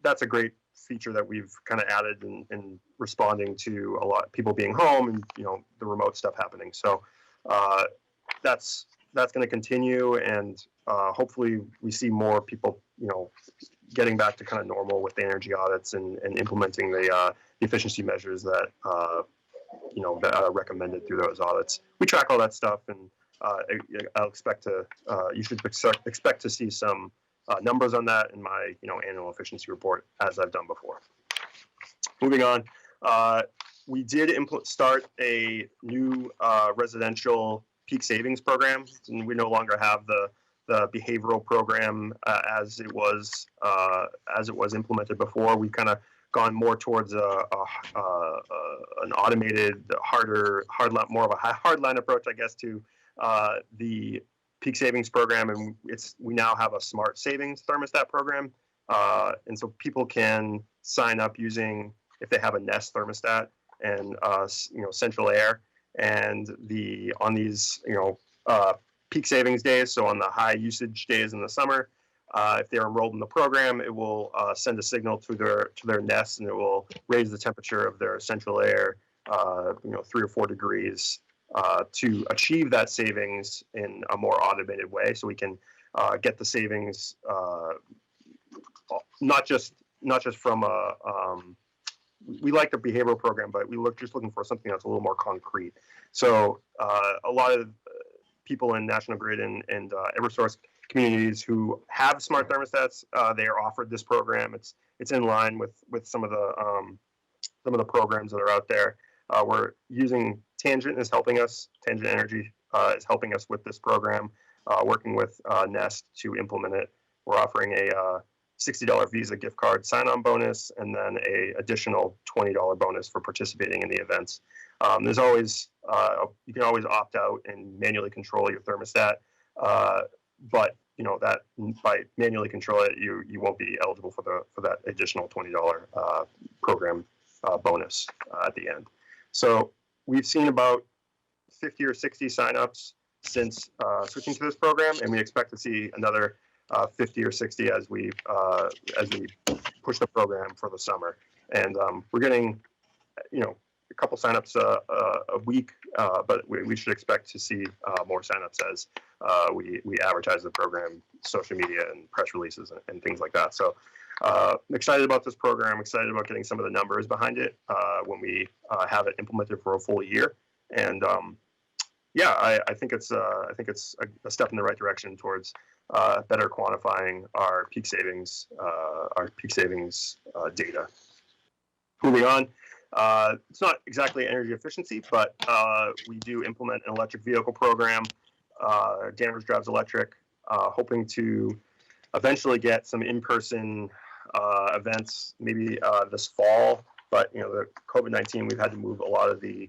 that's a great feature that we've kind of added in responding to a lot of people being home and the remote stuff happening. So that's going to continue, and hopefully we see more people getting back to kind of normal with the energy audits and implementing the efficiency measures that that are recommended through those audits. We track all that stuff, and I'll expect to you should expect to see some numbers on that in my annual efficiency report, as I've done before. Moving on, we did start a new residential peak savings program, and we no longer have the behavioral program as it was implemented before. We've kind of gone more towards an automated, more of a hard line approach, I guess, to the peak savings program, and we now have a smart savings thermostat program, and so people can sign up using, if they have a Nest thermostat and central air, and on these peak savings days, so on the high usage days in the summer, if they're enrolled in the program, it will send a signal to their Nest, and it will raise the temperature of their central air 3 or 4 degrees to achieve that savings in a more automated way. So we can get the savings not just from we like the behavioral program, but we just looking for something that's a little more concrete. So a lot of people in National Grid and Eversource communities who have smart thermostats, they are offered this program. It's in line with some of the programs that are out there. We're using Tangent Tangent Energy is helping us with this program, working with Nest to implement it. We're offering a $60 Visa gift card sign-on bonus, and then a additional $20 bonus for participating in the events. There's always you can always opt out and manually control your thermostat, but that by manually control it, you won't be eligible for that additional $20 program bonus at the end. So we've seen about 50 or 60 signups since switching to this program, and we expect to see another 50 or 60 as we push the program for the summer. And we're getting, a couple signups a week, but we should expect to see more signups as we advertise the program, social media and press releases and things like that. So I'm excited about this program, excited about getting some of the numbers behind it when we have it implemented for a full year. And yeah, I think it's a step in the right direction towards better quantifying our peak savings data. Moving on, it's not exactly energy efficiency, but we do implement an electric vehicle program. Danvers Drives Electric, hoping to eventually get some in-person events maybe this fall. But the COVID-19, we've had to move a lot of the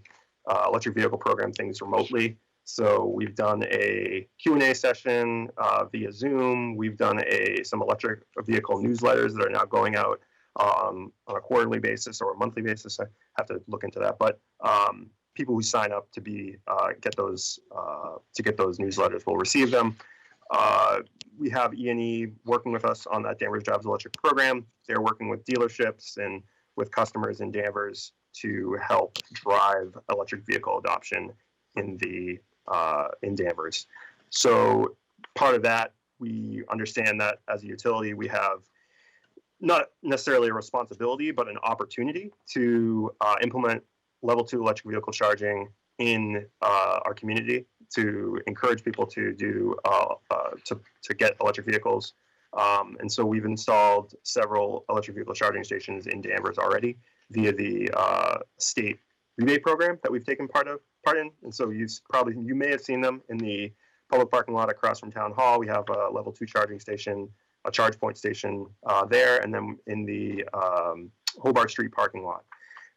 electric vehicle program things remotely. So we've done a Q&A session via Zoom. We've done some electric vehicle newsletters that are now going out on a quarterly basis or a monthly basis. I have to look into that. But people who sign up to get those newsletters will receive them. We have E&E working with us on that Danvers Drives Electric program. They're working with dealerships and with customers in Danvers to help drive electric vehicle adoption in Danvers. So part of that, we understand that as a utility, we have not necessarily a responsibility, but an opportunity to implement level 2 electric vehicle charging in our community to encourage people to to get electric vehicles. And so we've installed several electric vehicle charging stations in Danvers already via the state rebate program that we've taken part in. And so you may have seen them in the public parking lot across from Town Hall. We have a level 2 charging station, a charge point station there, and then in the Hobart Street parking lot.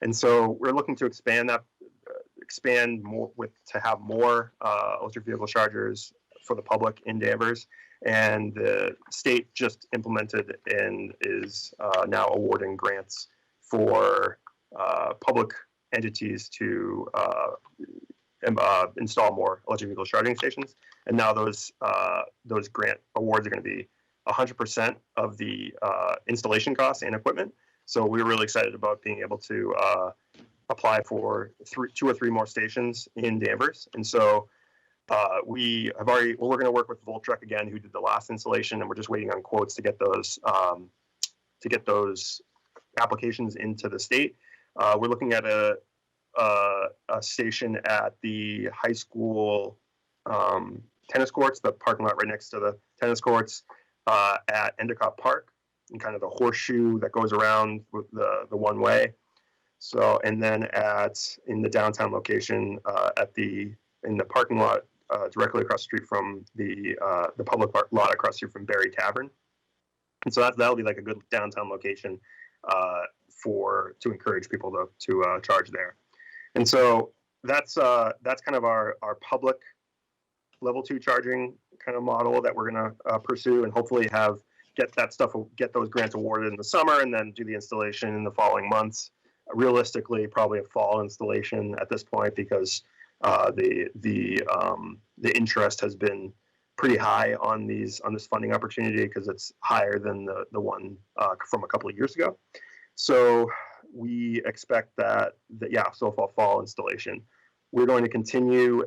And so we're looking to expand more to have more electric vehicle chargers for the public in Danvers. And the state just implemented and is now awarding grants for public entities to install more electric vehicle charging stations. And now those grant awards are going to be 100% of the installation costs and equipment. So we're really excited about being able to apply for 2 or 3 more stations in Danvers. And so we're going to work with Voltrek again, who did the last installation, and we're just waiting on quotes to get those applications into the state. We're looking at a station at the high school tennis courts, the parking lot right next to the tennis courts at Endicott Park, and kind of the horseshoe that goes around with the one way. So, and then in the downtown location in the parking lot directly across the street from the public lot across the street from Berry Tavern. And so that'll be like a good downtown location to encourage people to charge there. And so that's kind of our public level 2 charging kind of model that we're going to pursue, and hopefully get those grants awarded in the summer and then do the installation in the following months. Realistically, probably a fall installation at this point, because the interest has been pretty high on this funding opportunity, because it's higher than the one from a couple of years ago. So we expect so fall installation. We're going to continue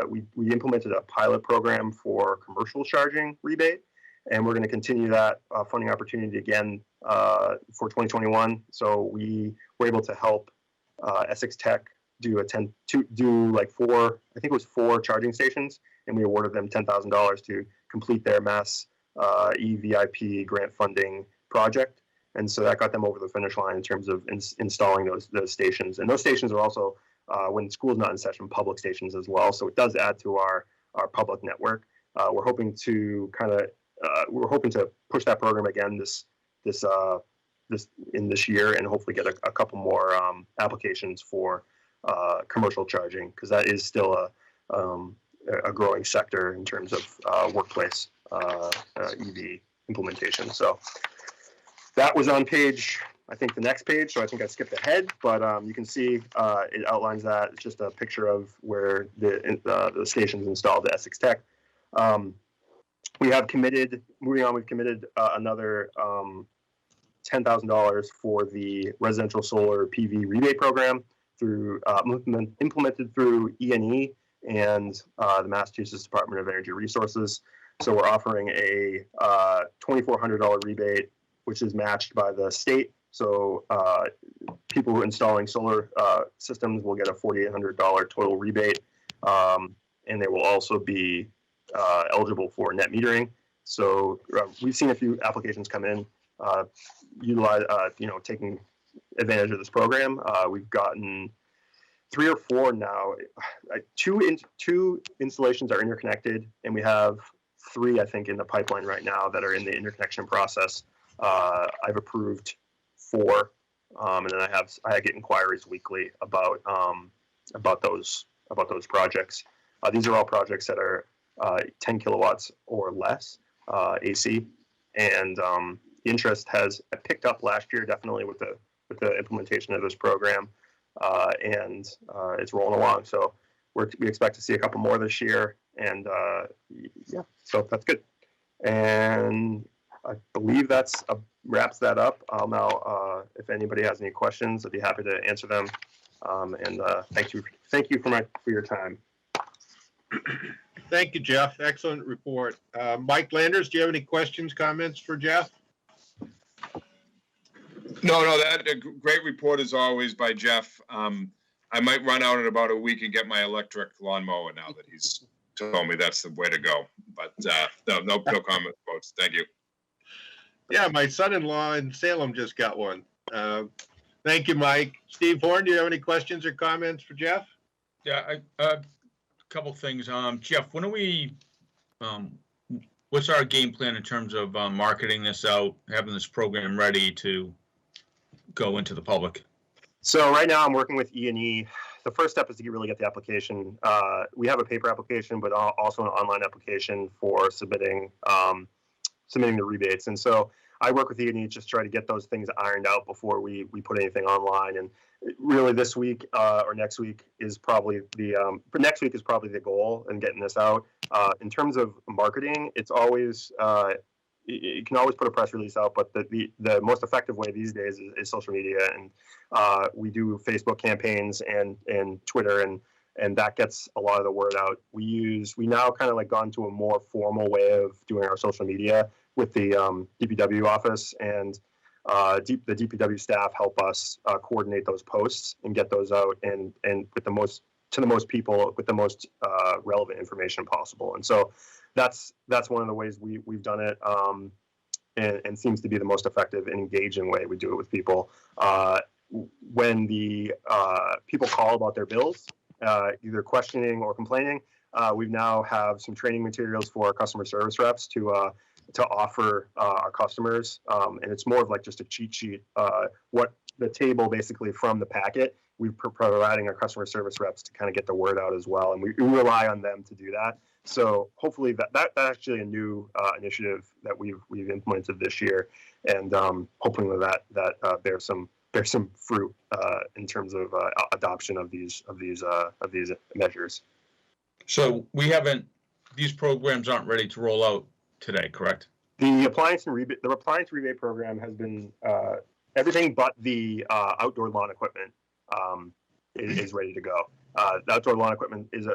we implemented a pilot program for commercial charging rebate, and we're going to continue that funding opportunity again for 2021. So we were able to help Essex Tech do like 4 charging stations, and we awarded them $10,000 to complete their mass EVIP grant funding project. And so that got them over the finish line in terms of installing those stations. And those stations are also, when school's not in session, public stations as well. So it does add to our public network. We're hoping to push that program again this year, and hopefully get a couple more applications for commercial charging, because that is still a growing sector in terms of workplace EV implementation. So that was on the next page, so I think I skipped ahead, but you can see it outlines that. It's just a picture of where the station's installed at Essex Tech. We've committed another $10,000 for the residential solar PV rebate program implemented through E&E and the Massachusetts Department of Energy Resources. So we're offering a $2,400 rebate, which is matched by the state. So people who are installing solar systems will get a $4,800 total rebate, and they will also be eligible for net metering. So we've seen a few applications come in, taking advantage of this program. We've gotten 3 or 4 now. Two installations are interconnected, and we have 3, I think, in the pipeline right now that are in the interconnection process. I've approved 4, and then I get inquiries weekly about those projects. These are all projects that are 10 kilowatts or less AC, and the interest has picked up last year, definitely with the implementation of this program, and it's rolling along. So we expect to see a couple more this year, and so that's good. And I believe that's wraps that up. I'll now, if anybody has any questions, I'd be happy to answer them. And thank you for your time. Thank you, Jeff. Excellent report. Mike Landers, do you have any questions, comments for Jeff? No, that a great report as always by Jeff. I might run out in about a week and get my electric lawnmower now that he's told me that's the way to go. But no comment, folks. Thank you. Yeah, my son-in-law in Salem just got one. Thank you, Mike. Steve Horn, do you have any questions or comments for Jeff? Yeah, a couple things. Jeff, when are we, what's our game plan in terms of marketing this out, having this program ready to go into the public? So right now I'm working with E&E. The first step is to really get the application. We have a paper application, but also an online application for submitting the rebates. And so I work with E&E just try to get those things ironed out before we put anything online. And really this week or next week is probably the goal in getting this out. In terms of marketing, it's always, you can always put a press release out, but the most effective way these days is social media. And we do Facebook campaigns and Twitter, and that gets a lot of the word out. We now kind of like gone to a more formal way of doing our social media with the DPW office, and the DPW staff help us coordinate those posts and get those out and with the most people with the most relevant information possible. And so that's one of the ways we've done it, and seems to be the most effective and engaging way we do it with people. When the people call about their bills, either questioning or complaining, we now have some training materials for our customer service reps to offer our customers, and it's more of like just a cheat sheet. What the table basically from the packet, we're providing our customer service reps to kind of get the word out as well, and we rely on them to do that. So hopefully that's actually a new initiative that we've implemented this year, and hopefully that bears some fruit in terms of adoption of these measures. So these programs aren't ready to roll out today, correct? The appliance rebate program has been everything but the outdoor lawn equipment is ready to go. The outdoor lawn equipment is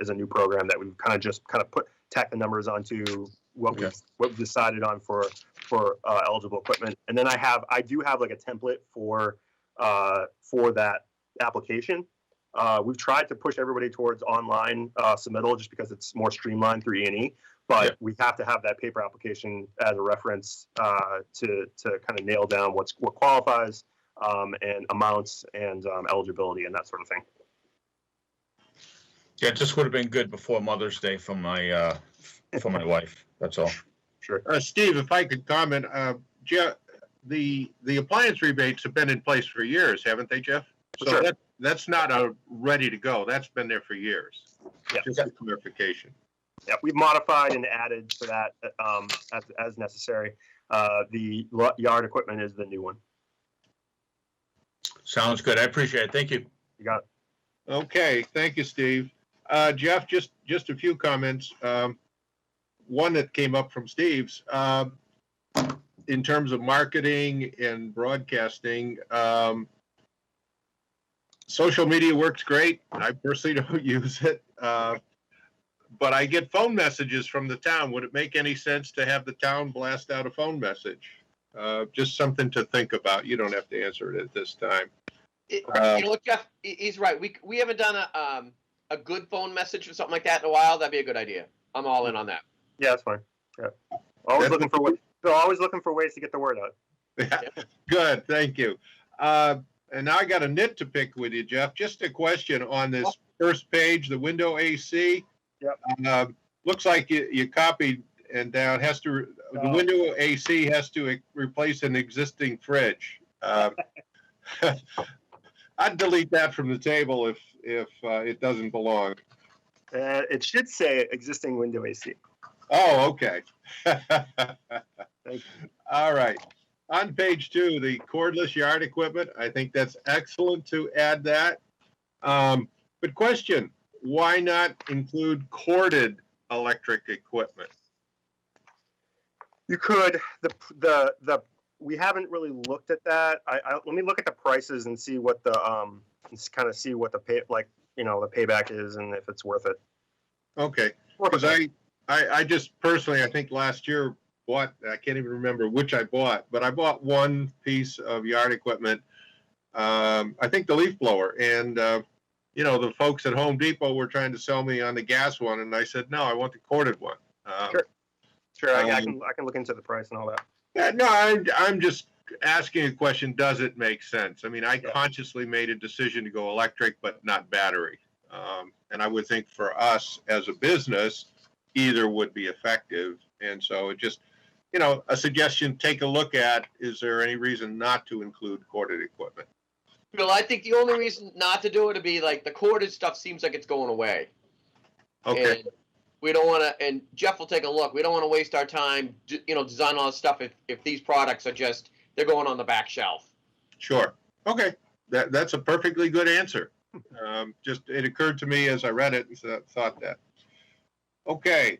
a new program that we've kind of tack the numbers onto what we've decided on for eligible equipment. And then I do have like a template for that application. We've tried to push everybody towards online submittal just because it's more streamlined through E&E, but we have to have that paper application as a reference to kind of nail down what qualifies, and amounts and eligibility and that sort of thing. Yeah, it just would have been good before Mother's Day for my wife. That's all. Sure. Steve, if I could comment, Jeff, the appliance rebates have been in place for years, haven't they, Jeff? So sure. That's not ready to go. That's been there for years. Yeah. Just for clarification. Yeah, we've modified and added to that as necessary. The yard equipment is the new one. Sounds good. I appreciate it. Thank you. You got it. Okay, thank you, Steve. Jeff, just a few comments. One that came up from Steve's, in terms of marketing and broadcasting. social media works great. I personally don't use it. But I get phone messages from the town. Would it make any sense to have the town blast out a phone message? Just something to think about. You don't have to answer it at this time. You know what, Jeff, he's right. We haven't done a good phone message or something like that in a while. That'd be a good idea. I'm all in on that. Yeah, that's fine. Yeah. Always looking for ways to get the word out. Good, thank you. And now I got a nit to pick with you, Jeff. Just a question on this first page, the window AC. Yep. Looks like you copied and down the window AC has to replace an existing fridge. I'd delete that from the table if it doesn't belong. It should say existing window AC. Oh, okay. Thank you. All right. On page 2, the cordless yard equipment, I think that's excellent to add that. But question, why not include corded electric equipment? You could. We haven't really looked at that. Let me look at the prices and see what the the payback is and if it's worth it. Okay, because I just personally, I think last year bought, I can't even remember which I bought, but I bought one piece of yard equipment. I think the leaf blower, and the folks at Home Depot were trying to sell me on the gas one, and I said no, I want the corded one. Sure. I can look into the price and all that. Yeah, no, I'm just asking a question. Does it make sense? I mean, I consciously made a decision to go electric, but not battery. And I would think for us as a business, either would be effective. And so it just, a suggestion, take a look at, is there any reason not to include corded equipment? Bill, I think the only reason not to do it would be like the corded stuff seems like it's going away. Okay. And we don't want to, and Jeff will take a look. We don't want to waste our time, design all this stuff if these products are they're going on the back shelf. Sure. Okay. That's a perfectly good answer. Just, it occurred to me as I read it, and so I thought that. Okay.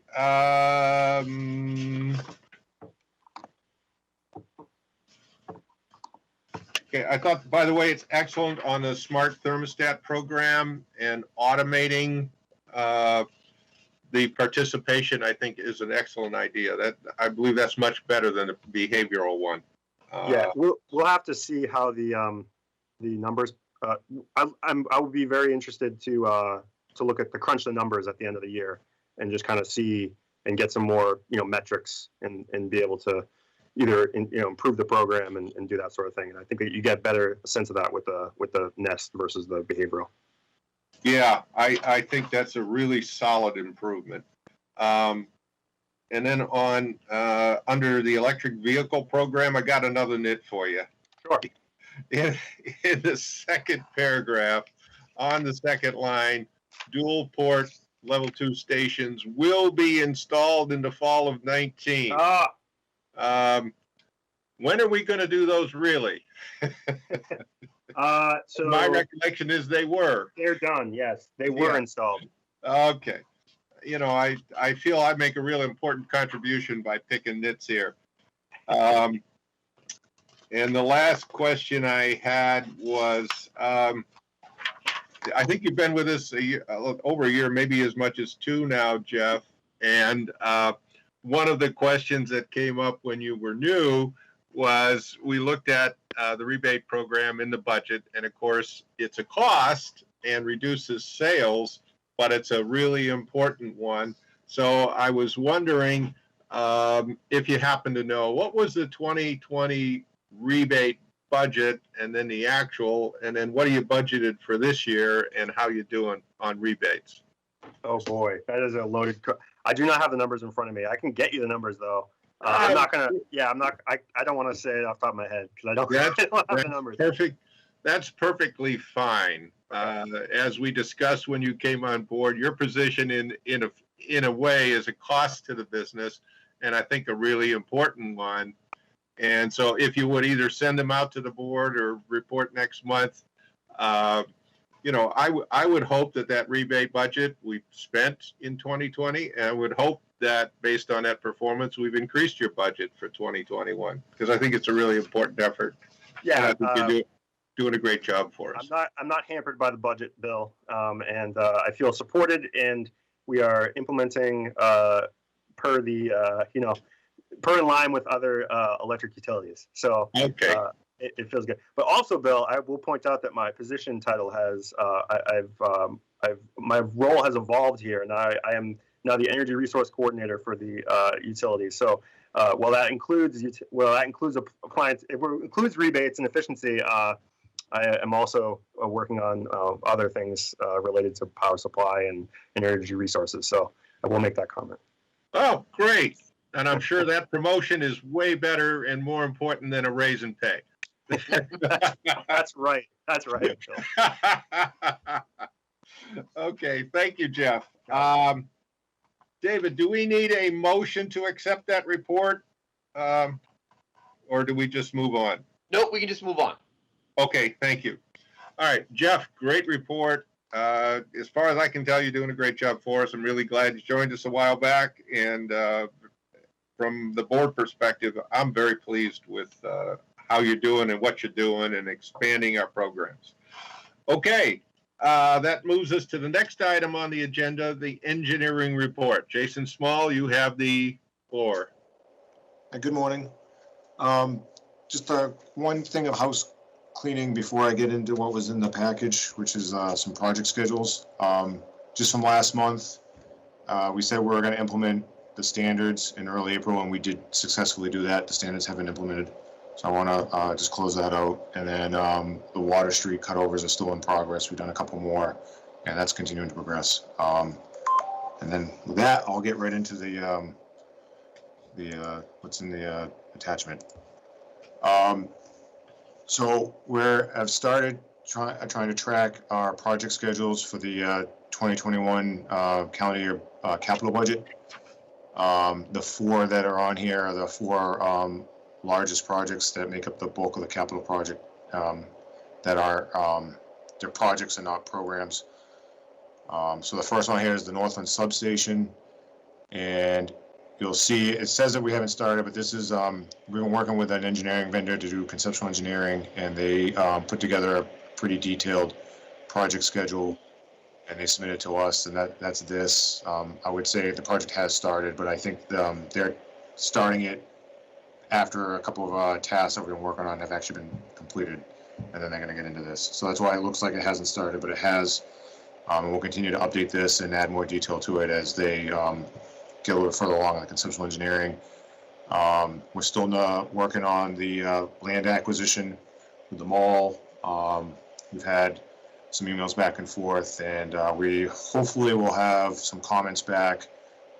Okay, I thought, by the way, it's excellent on the smart thermostat program and automating the participation. I think is an excellent idea. That I believe that's much better than the behavioral one. We'll have to see how the numbers. I would be very interested to look at crunch the numbers at the end of the year and just kind of see and get some more metrics and be able to either improve the program and do that sort of thing. And I think that you get better sense of that with the Nest versus the behavioral. Yeah, I think that's a really solid improvement. And then on under the electric vehicle program, I got another nit for you. Sure. In the second paragraph, on the second line, dual port level 2 stations will be installed in the fall of 19. When are we going to do those really? So my recollection is they're done. Yes, they were installed. Okay. I feel I make a real important contribution by picking nits here. And the last question I had was, I think you've been with us over a year, maybe as much as 2 now, Jeff. And one of the questions that came up when you were new was we looked at the rebate program in the budget. And of course, it's a cost and reduces sales, but it's a really important one. So I was wondering if you happen to know, what was the 2020 rebate budget and then the actual, and then what are you budgeted for this year and how you doing on rebates? Oh boy, that is a loaded. I do not have the numbers in front of me. I can get you the numbers though. I'm not gonna. Yeah, I'm not. I don't want to say it off the top of my head because I don't have the numbers. Perfect. That's perfectly fine. As we discussed when you came on board, your position in a way is a cost to the business, and I think a really important one. And so if you would either send them out to the board or report next month, I would hope that rebate budget we've spent in 2020, and I would hope that based on that performance, we've increased your budget for 2021, because I think it's a really important effort. Yeah. I think you do. doing a great job for us. I'm not hampered by the budget, Bill, and I feel supported, and we are implementing per in line with other electric utilities. So Okay. It feels good. But also, Bill, I will point out that my position title has my role has evolved here, and I am now the energy resource coordinator for the utilities. So while that includes appliance, it includes rebates and efficiency. I am also working on other things related to power supply and energy resources. So I will make that comment. Oh, great. And I'm sure that promotion is way better and more important than a raise in pay. That's right. That's right, Bill. Okay, thank you, Jeff. David, do we need a motion to accept that report? Or do we just move on? Nope, we can just move on. Okay, thank you. All right, Jeff, great report. As far as I can tell, you're doing a great job for us. I'm really glad you joined us a while back. And from the board perspective, I'm very pleased with how you're doing and what you're doing and expanding our programs. Okay, that moves us to the next item on the agenda, the engineering report. Jason Small, you have the floor. Good morning. Just one thing of house cleaning before I get into what was in the package, which is some project schedules. Just from last month, we said we were going to implement the standards in early April, and we did successfully do that. The standards have been implemented. So I want to just close that out. And then the Water Street cutovers are still in progress. We've done a couple more, and that's continuing to progress. And then with that, I'll get right into the what's in the attachment. So I've started trying to track our project schedules for the 2021 calendar year capital budget. The four that are on here are the four largest projects that make up the bulk of the capital project that are they're projects and not programs. So the first one here is the Northland substation, and you'll see it says that we haven't started, but this is we've been working with an engineering vendor to do conceptual engineering, and they put together a pretty detailed project schedule, and they submitted to us, and that's this. I would say the project has started, but I think they're starting it after a couple of tasks that we've been working on have actually been completed, and then they're going to get into this. So that's why it looks like it hasn't started, but it has. And we'll continue to update this and add more detail to it as they get a little further along in the conceptual engineering. We're still working on the land acquisition with the mall. We've had some emails back and forth, and we hopefully will have some comments back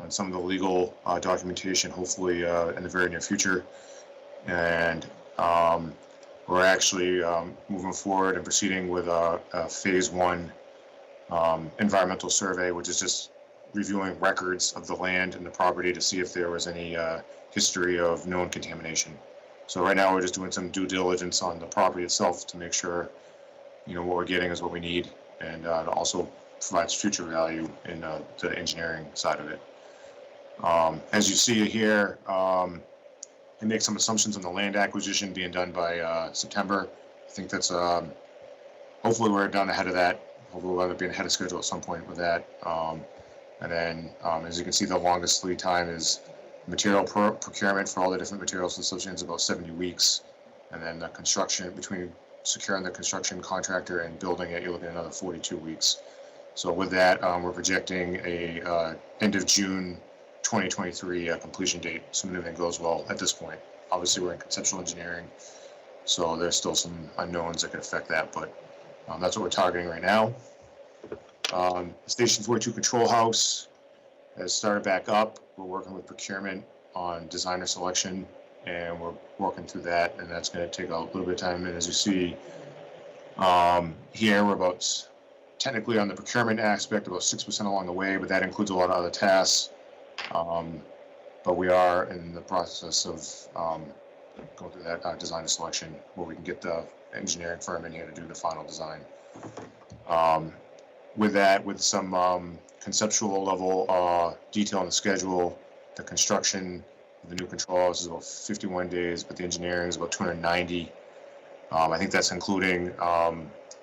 on some of the legal documentation, hopefully in the very near future. And we're actually moving forward and proceeding with a phase 1 environmental survey, which is just reviewing records of the land and the property to see if there was any history of known contamination. So right now we're just doing some due diligence on the property itself to make sure, what we're getting is what we need, and it also provides future value in the engineering side of it. As you see here, it makes some assumptions on the land acquisition being done by September. I think that's hopefully we're done ahead of that. Hopefully we'll end up being ahead of schedule at some point with that. And then, as you can see, the longest lead time is material procurement for all the different materials and substations is about 70 weeks. And then the construction, between securing the construction contractor and building it, you're looking at another 42 weeks. So with that, we're projecting a end of June 2023 completion date, assuming everything goes well at this point. Obviously, we're in conceptual engineering, so there's still some unknowns that could affect that, but that's what we're targeting right now. Station 42 control house has started back up. We're working with procurement on designer selection, and we're working through that, and that's going to take a little bit of time. And as you see here, we're about technically on the procurement aspect about 6% along the way, but that includes a lot of other tasks. But we are in the process of going through that designer selection where we can get the engineering firm in here to do the final design. With that, with some conceptual level detail on the schedule, the construction of the new control house is about 51 days, but the engineering is about 290. I think that's including,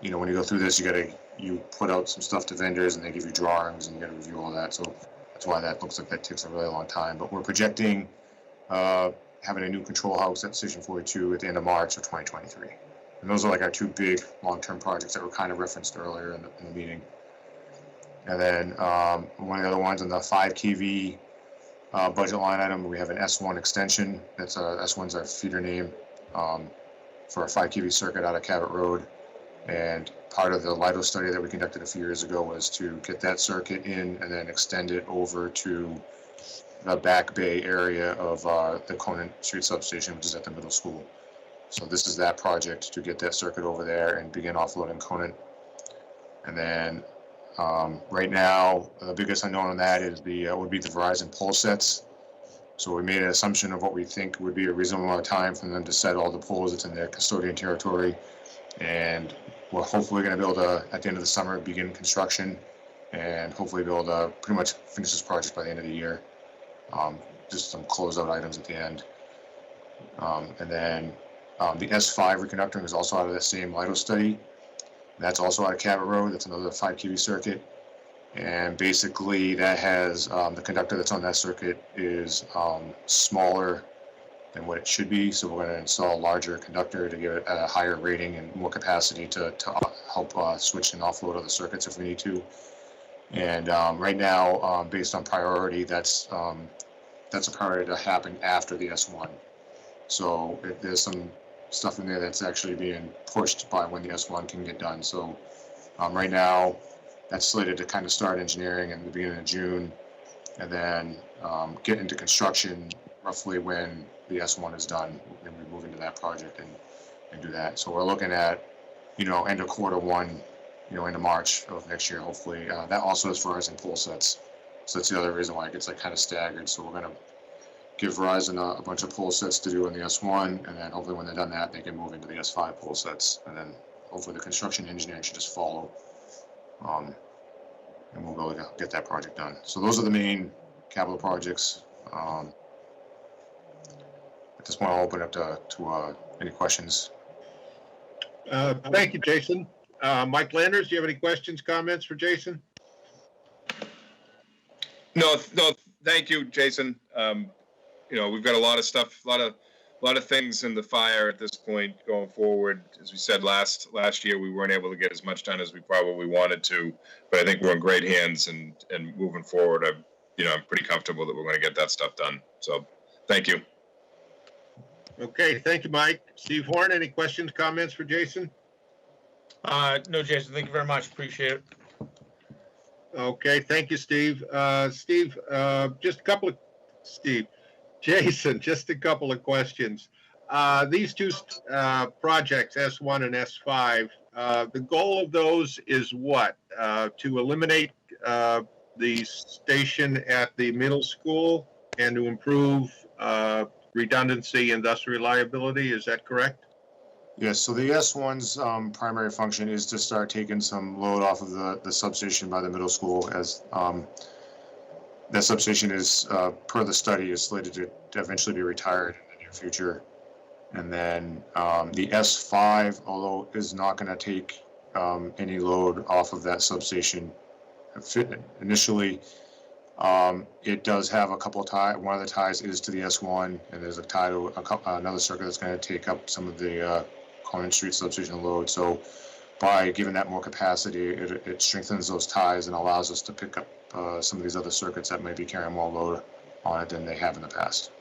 you know, when you go through this, you put out some stuff to vendors and they give you drawings and you gotta review all that. So that's why that looks like that takes a really long time. But we're projecting having a new control house at Station 42 at the end of March of 2023. And those are like our two big long-term projects that were kind of referenced earlier in the meeting. And then one of the other ones on the 5 kV budget line item, we have an S1 extension. That's S1's our feeder name for a 5 kV circuit out of Cabot Road. And part of the LIDO study that we conducted a few years ago was to get that circuit in and then extend it over to the back bay area of the Conant Street substation, which is at the middle school. So this is that project to get that circuit over there and begin offloading Conant. And then right now, the biggest unknown on that is would be the Verizon pole sets. So we made an assumption of what we think would be a reasonable amount of time for them to set all the poles that's in their custodian territory. And we're hopefully going to be able to, at the end of the summer, begin construction and hopefully be able to pretty much finish this project by the end of the year. Just some closeout items at the end. And then the S5 reconductoring is also out of the same LIDO study. That's also out of Cabot Road. That's another 5 kV circuit. And basically that has the conductor that's on that circuit is smaller than what it should be. So we're going to install a larger conductor to give it a higher rating and more capacity to help switch and offload other circuits if we need to. And right now, based on priority, that's a priority to happen after the S1. So there's some stuff in there that's actually being pushed by when the S1 can get done. So right now, that's slated to kind of start engineering in the beginning of June, and then get into construction roughly when the S1 is done, and we move into that project and do that. So we're looking at, you know, end of Q1, you know, into March of next year, hopefully. That also is Verizon pole sets. So that's the other reason why it gets like kind of staggered. So we're going to give Verizon a bunch of pole sets to do in the S1, and then hopefully when they're done that, they can move into the S5 pole sets, and then hopefully the construction engineering should just follow. And we'll be able to get that project done. So those are the main capital projects. At this point, I'll open up to any questions. Thank you, Jason. Mike Landers, do you have any questions, comments for Jason? No, thank you, Jason. You know, we've got a lot of stuff, a lot of things in the fire at this point going forward. As we said last year, we weren't able to get as much done as we probably wanted to, but I think we're in great hands and moving forward. I'm pretty comfortable that we're going to get that stuff done. So, thank you. Okay, thank you, Mike. Steve Horn, any questions, comments for Jason? No, Jason, thank you very much. Appreciate it. Okay, thank you, Steve. Jason, just a couple of questions. These two projects, S1 and S5, the goal of those is what? To eliminate the station at the middle school and to improve redundancy and thus reliability, is that correct? Yes, so the S1's primary function is to start taking some load off of the substation by the middle school, as that substation is, per the study, is slated to eventually be retired in the near future. And then the S5, although is not going to take any load off of that substation initially, it does have a couple of ties. One of the ties is to the S1, and there's a tie to another circuit that's going to take up some of the Conant Street substation load. So by giving that more capacity, it strengthens those ties and allows us to pick up some of these other circuits that might be carrying more load on it than they have in the past.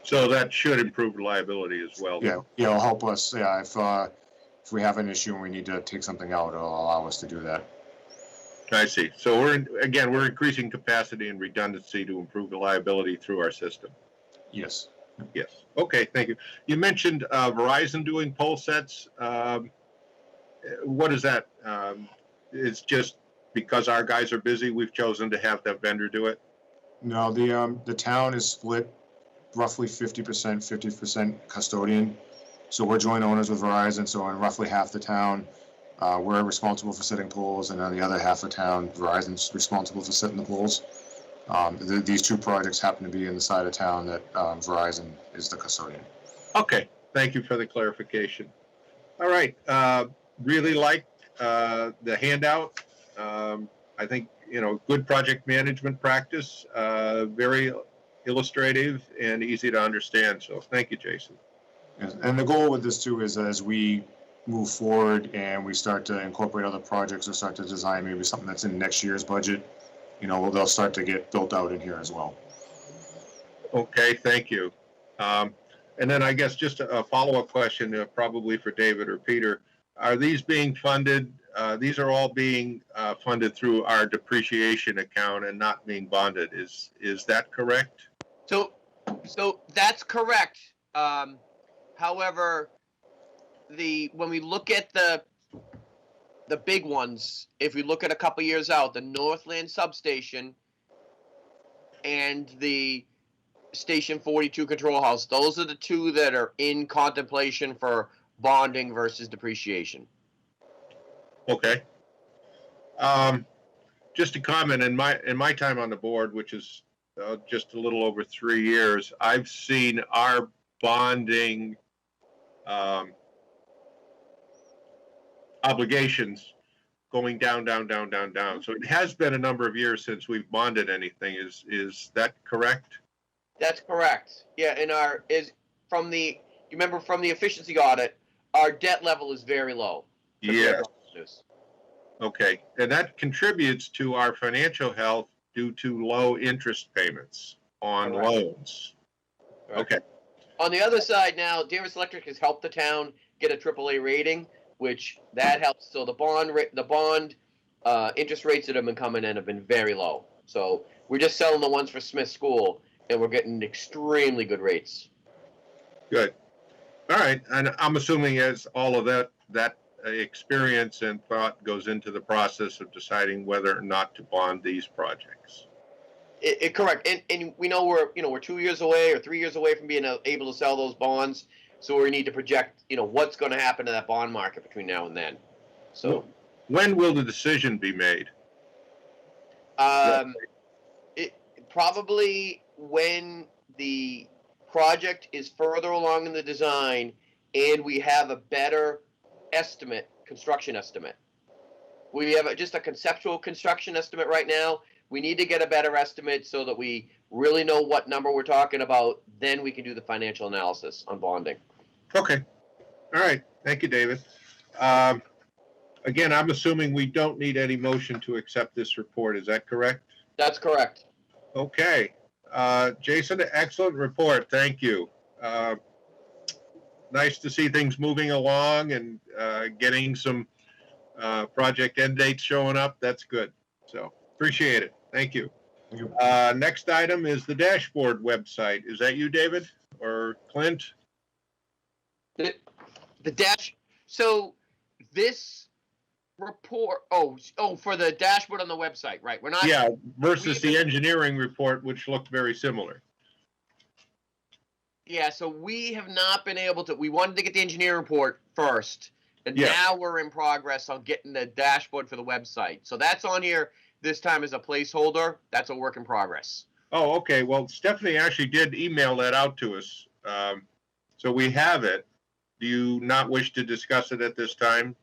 So that should improve reliability as well. Yeah, it'll help us. Yeah, if we have an issue and we need to take something out, it'll allow us to do that. I see. So we're increasing capacity and redundancy to improve reliability through our system. Yes. Yes. Okay, thank you. You mentioned Verizon doing pole sets. What is that? It's just because our guys are busy, we've chosen to have that vendor do it? No, the town is split roughly 50%, 50% custodian. So we're joint owners with Verizon. So in roughly half the town, we're responsible for setting poles, and on the other half of town, Verizon's responsible for setting the poles. These two projects happen to be in the side of town that Verizon is the custodian. Okay, thank you for the clarification. All right, really liked the handout. I think, good project management practice, very illustrative and easy to understand. So thank you, Jason. Yes, and the goal with this too is as we move forward and we start to incorporate other projects or start to design maybe something that's in next year's budget, they'll start to get built out in here as well. Okay, thank you. And then I guess just a follow-up question, probably for David or Peter. Are these being funded? These are all being funded through our depreciation account and not being bonded. Is that correct? So that's correct. However, when we look at the big ones, if we look at a couple years out, the Northland substation and the Station 42 control house, those are the two that are in contemplation for bonding versus depreciation. Okay. Just a comment, in my time on the board, which is just a little over 3 years, I've seen our bonding obligations going down. So it has been a number of years since we've bonded anything. Is that correct? That's correct. Yeah, you remember from the efficiency audit, our debt level is very low. Yeah. Okay, and that contributes to our financial health due to low interest payments on Correct. loans. Correct. Okay, On the other side now, Danvers Electric has helped the town get a AAA rating, which that helps. So the bond interest rates that have been coming in have been very low. So we're just selling the ones for Smith School, and we're getting extremely good rates. good. All right, and I'm assuming as all of that experience and thought goes into the process of deciding whether or not to bond these projects. Correct, and we know we're 2 years away or 3 years away from being able to sell those bonds. So we need to project, what's going to happen to that bond market between now and then. So When will the decision be made? it probably when the project is further along in the design and we have a better construction estimate. We have just a conceptual construction estimate right now. We need to get a better estimate so that we really know what number we're talking about. Then we can do the financial analysis on bonding. Okay. All right. Thank you, David. Again, I'm assuming we don't need any motion to accept this report. Is that correct? That's correct. Okay. Jason, excellent report. Thank you. Nice to see things moving along and getting some project end dates showing up. That's good. So appreciate it. Thank you. Thank you. Next item is the dashboard website. Is that you, David, or Clint? The dash. So this report. Oh, for the dashboard on the website, right? We're not. Yeah, versus the engineering report, which looked very similar. Yeah. So we have not been able to. We wanted to get the engineering report first, and Yeah. now we're in progress on getting the dashboard for the website. So that's on here this time as a placeholder. That's a work in progress. Oh, okay. Well, Stephanie actually did email that out to us. So we have it. Do you not wish to discuss it at this time?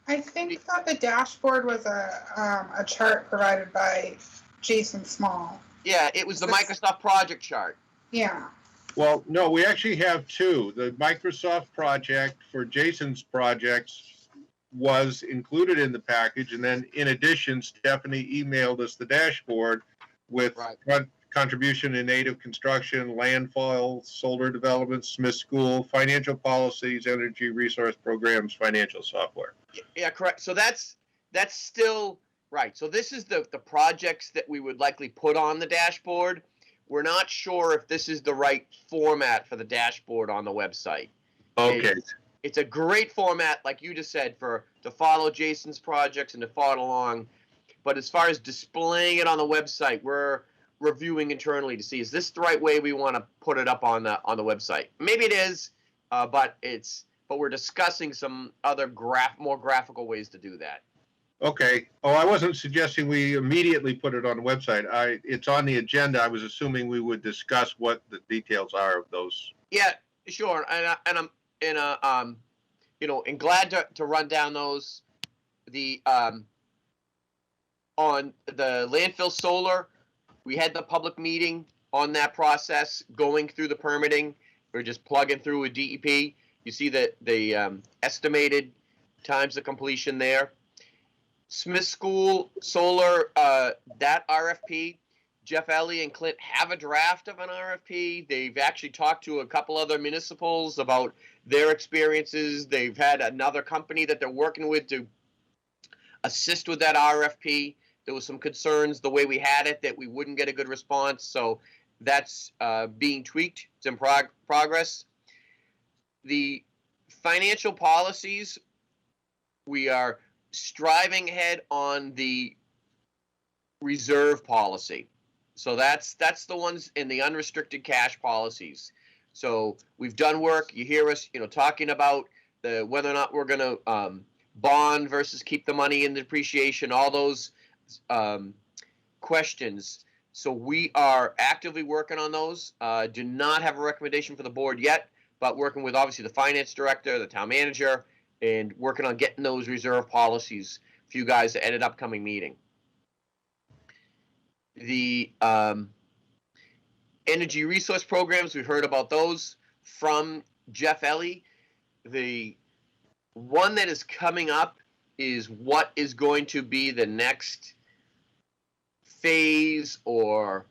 I think that the dashboard was a chart provided by Jason Small. Yeah, it was the Microsoft project chart. Yeah. Well, no, we actually have two. The Microsoft project for Jason's projects was included in the package. And then in addition, Stephanie emailed us the dashboard with Right. contribution in native construction, landfall, solar development, Smith School, financial policies, energy resource programs, financial software. Yeah, correct. So that's still right. So this is the projects that we would likely put on the dashboard. We're not sure if this is the right format for the dashboard on the website. Okay. It's a great format, like you just said, to follow Jason's projects and to follow along. But as far as displaying it on the website, we're reviewing internally to see, is this the right way we want to put it up on the website? Maybe it is, but we're discussing some other more graphical ways to do that. Okay. Oh, I wasn't suggesting we immediately put it on the website. It's on the agenda. I was assuming we would discuss what the details are of those. Yeah, sure. And and glad to run down those. The on the landfill solar, we had the public meeting on that process, going through the permitting. We're just plugging through a DEP. You see that the estimated times of completion there. Smith School Solar, that RFP, Jeff Ellie and Clint have a draft of an RFP. They've actually talked to a couple other municipals about their experiences. They've had another company that they're working with to assist with that RFP. There was some concerns the way we had it that we wouldn't get a good response. So that's being tweaked. It's in progress. The financial policies, we are striving ahead on the reserve policy. So that's the ones in the unrestricted cash policies. So we've done work. You hear us, talking about whether or not we're going to bond versus keep the money in the depreciation, all those questions. So we are actively working on those. Do not have a recommendation for the board yet, but working with obviously the finance director, the town manager, and working on getting those reserve policies for you guys at an upcoming meeting. The energy resource programs, we've heard about those from Jeff Ellie. The one that is coming up is what is going to be the next phase or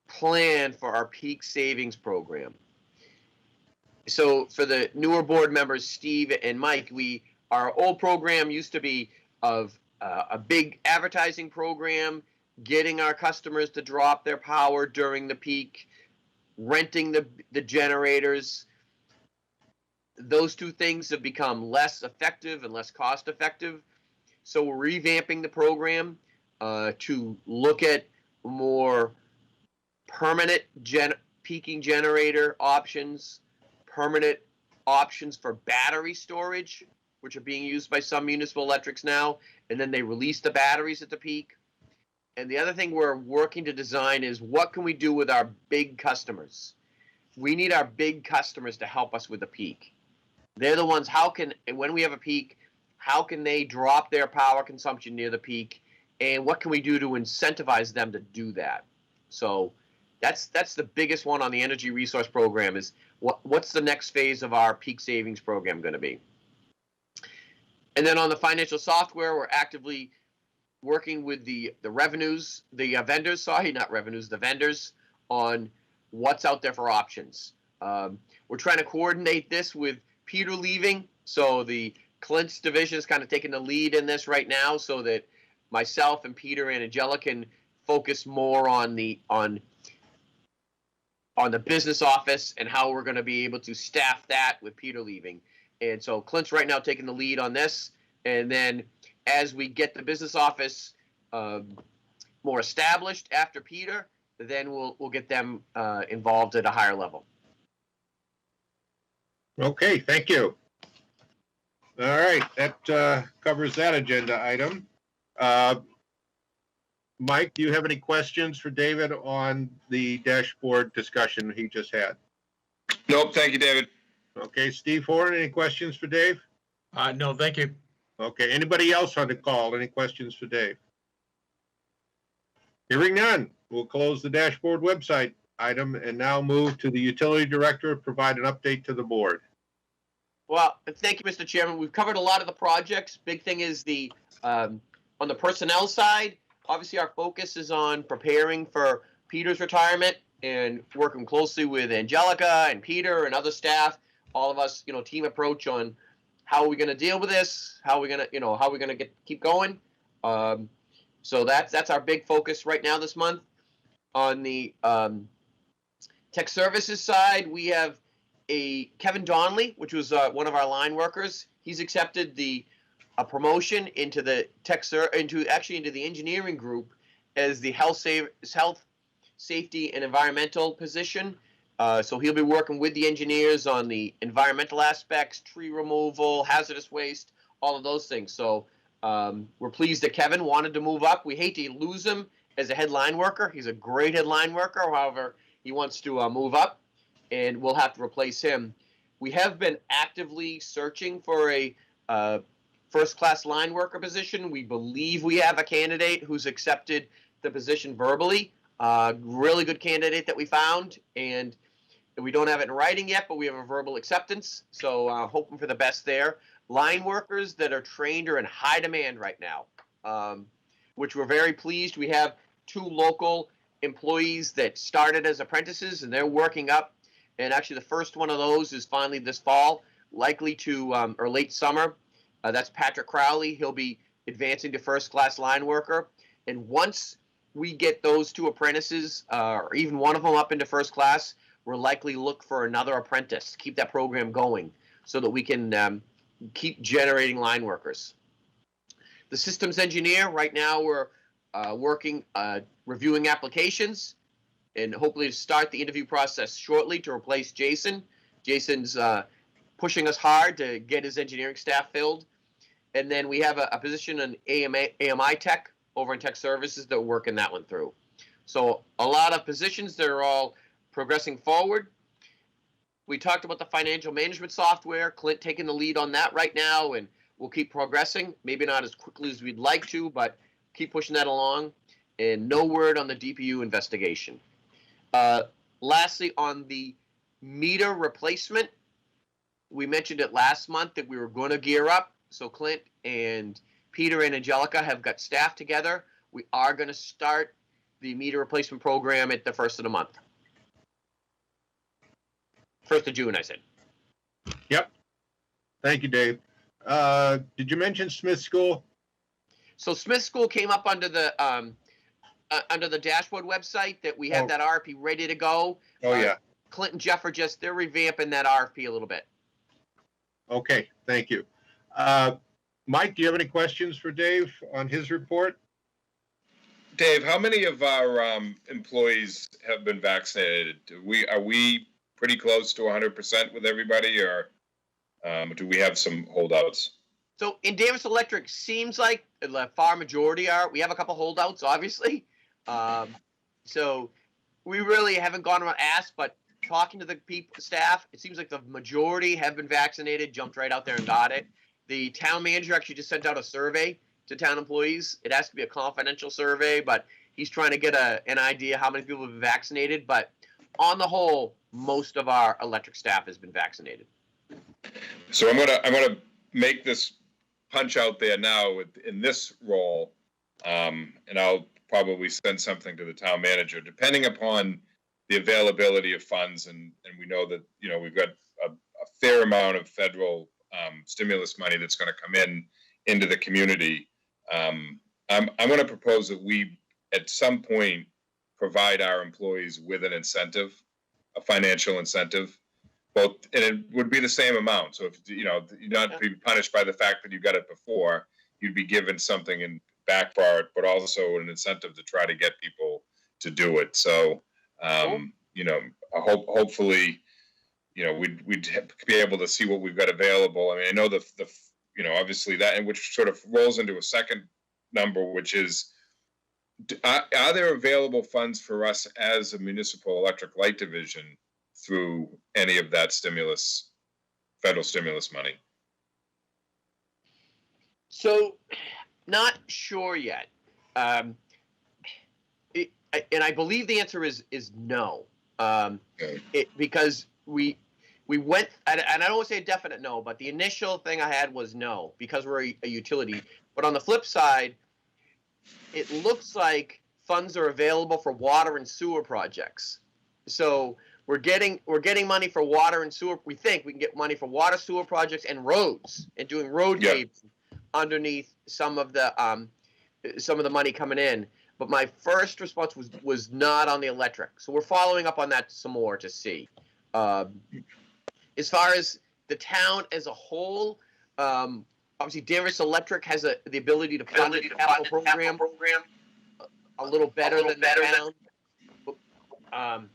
plan for our peak savings program. So for the newer board members, Steve and Mike, our old program used to be of a big advertising program, getting our customers to drop their power during the peak, renting the generators. Those two things have become less effective and less cost effective. So we're revamping the program to look at more permanent peaking generator options, permanent options for battery storage, which are being used by some municipal electrics now, and then they release the batteries at the peak. And the other thing we're working to design is what can we do with our big customers? We need our big customers to help us with the peak. They're the ones, when we have a peak, how can they drop their power consumption near the peak? And what can we do to incentivize them to do that? So that's the biggest one on the energy resource program is what's the next phase of our peak savings program going to be? And then on the financial software, we're actively working with the vendors, the vendors on what's out there for options. We're trying to coordinate this with Peter leaving. So the Clint's division is kind of taking the lead in this right now so that myself and Peter and Angela can focus more on the business office and how we're going to be able to staff that with Peter leaving. And so Clint's right now taking the lead on this. And then as we get the business office more established after Peter, then we'll get them involved at a higher level. Okay, thank you. All right, that covers that agenda item. Mike, do you have any questions for David on the dashboard discussion he just had? Nope, thank you, David. Okay, Steve Horn, any questions for Dave? No, thank you. Okay, anybody else on the call? Any questions for Dave? Hearing none, we'll close the dashboard website item and now move to the utility director, provide an update to the board. Well, thank you, Mr. Chairman. We've covered a lot of the projects. Big thing is on the personnel side, obviously our focus is on preparing for Peter's retirement and working closely with Angelica and Peter and other staff, all of us, team approach on how are we going to deal with this? How are we going to keep going? So that's our big focus right now this month. On the tech services side, we have Kevin Donnelly, which was one of our line workers. He's accepted a promotion into the into the engineering group as the health, safety, and environmental position. So he'll be working with the engineers on the environmental aspects, tree removal, hazardous waste, all of those things. So we're pleased that Kevin wanted to move up. We hate to lose him as a headline worker. He's a great headline worker. However, he wants to move up, and we'll have to replace him. We have been actively searching for a first-class line worker position. We believe we have a candidate who's accepted the position verbally. Really good candidate that we found, and we don't have it in writing yet, but we have a verbal acceptance. So hoping for the best there. Line workers that are trained are in high demand right now, which we're very pleased. We have 2 local employees that started as apprentices, and they're working up. And actually, the first one of those is finally this fall, likely to or late summer. That's Patrick Crowley. He'll be advancing to first-class line worker. And once we get those 2 apprentices, or even one of them up into first class, we're likely look for another apprentice to keep that program going so that we can keep generating line workers. The systems engineer, right now we're working, reviewing applications, and hopefully to start the interview process shortly to replace Jason. Jason's pushing us hard to get his engineering staff filled. And then we have a position in AMI tech over in tech services that we're working that one through. So a lot of positions that are all progressing forward. We talked about the financial management software. Clint taking the lead on that right now, and we'll keep progressing. Maybe not as quickly as we'd like to, but keep pushing that along. And no word on the DPU investigation. Lastly, on the meter replacement, we mentioned it last month that we were going to gear up. So Clint and Peter and Angelica have got staff together. We are going to start the meter replacement program at the 1st of the month. 1st of June, I said. Yep. Thank you, Dave. Did you mention Smith School? So Smith School came up under the dashboard website that we have that RFP ready to go. Oh, yeah. Clint and Jeff are they're revamping that RFP a little bit. Okay, thank you. Mike, do you have any questions for Dave on his report? Dave, how many of our employees have been vaccinated? Are we pretty close to 100% with everybody, or do we have some holdouts? So in Danvers Electric, seems like the far majority are. We have a couple holdouts, obviously. So we really haven't gone around asked, but talking to the staff, it seems like the majority have been vaccinated, jumped right out there and got it. The town manager actually just sent out a survey to town employees. It has to be a confidential survey, but he's trying to get an idea how many people have been vaccinated. But on the whole, most of our electric staff has been vaccinated. So I'm gonna make this punch out there now in this role, and I'll probably send something to the town manager, depending upon the availability of funds, and we know that we've got a fair amount of federal stimulus money that's going to come into the community. I'm going to propose that we at some point provide our employees with an incentive, a financial incentive, both, and it would be the same amount. So if you're not be punished by the fact that you got it before, you'd be given something in back for it, but also an incentive to try to get people to do it. So hopefully, we'd be able to see what we've got available. I mean, I know the obviously that, and which sort of rolls into a second number, which is, are there available funds for us as a municipal electric light division through any of that federal stimulus money? So, not sure yet. And I believe the answer is no. Because we went, and I don't want to say a definite no, but the initial thing I had was no, because we're a utility. But on the flip side, it looks like funds are available for water and sewer projects. So we're getting money for water and sewer. We think we can get money for water, sewer projects, and roads, and doing road paving underneath some of the money coming in. But my first response was not on the electric. So we're following up on that some more to see. As far as the town as a whole, obviously Danvers Electric has the ability to fund the capital program a little better than the town.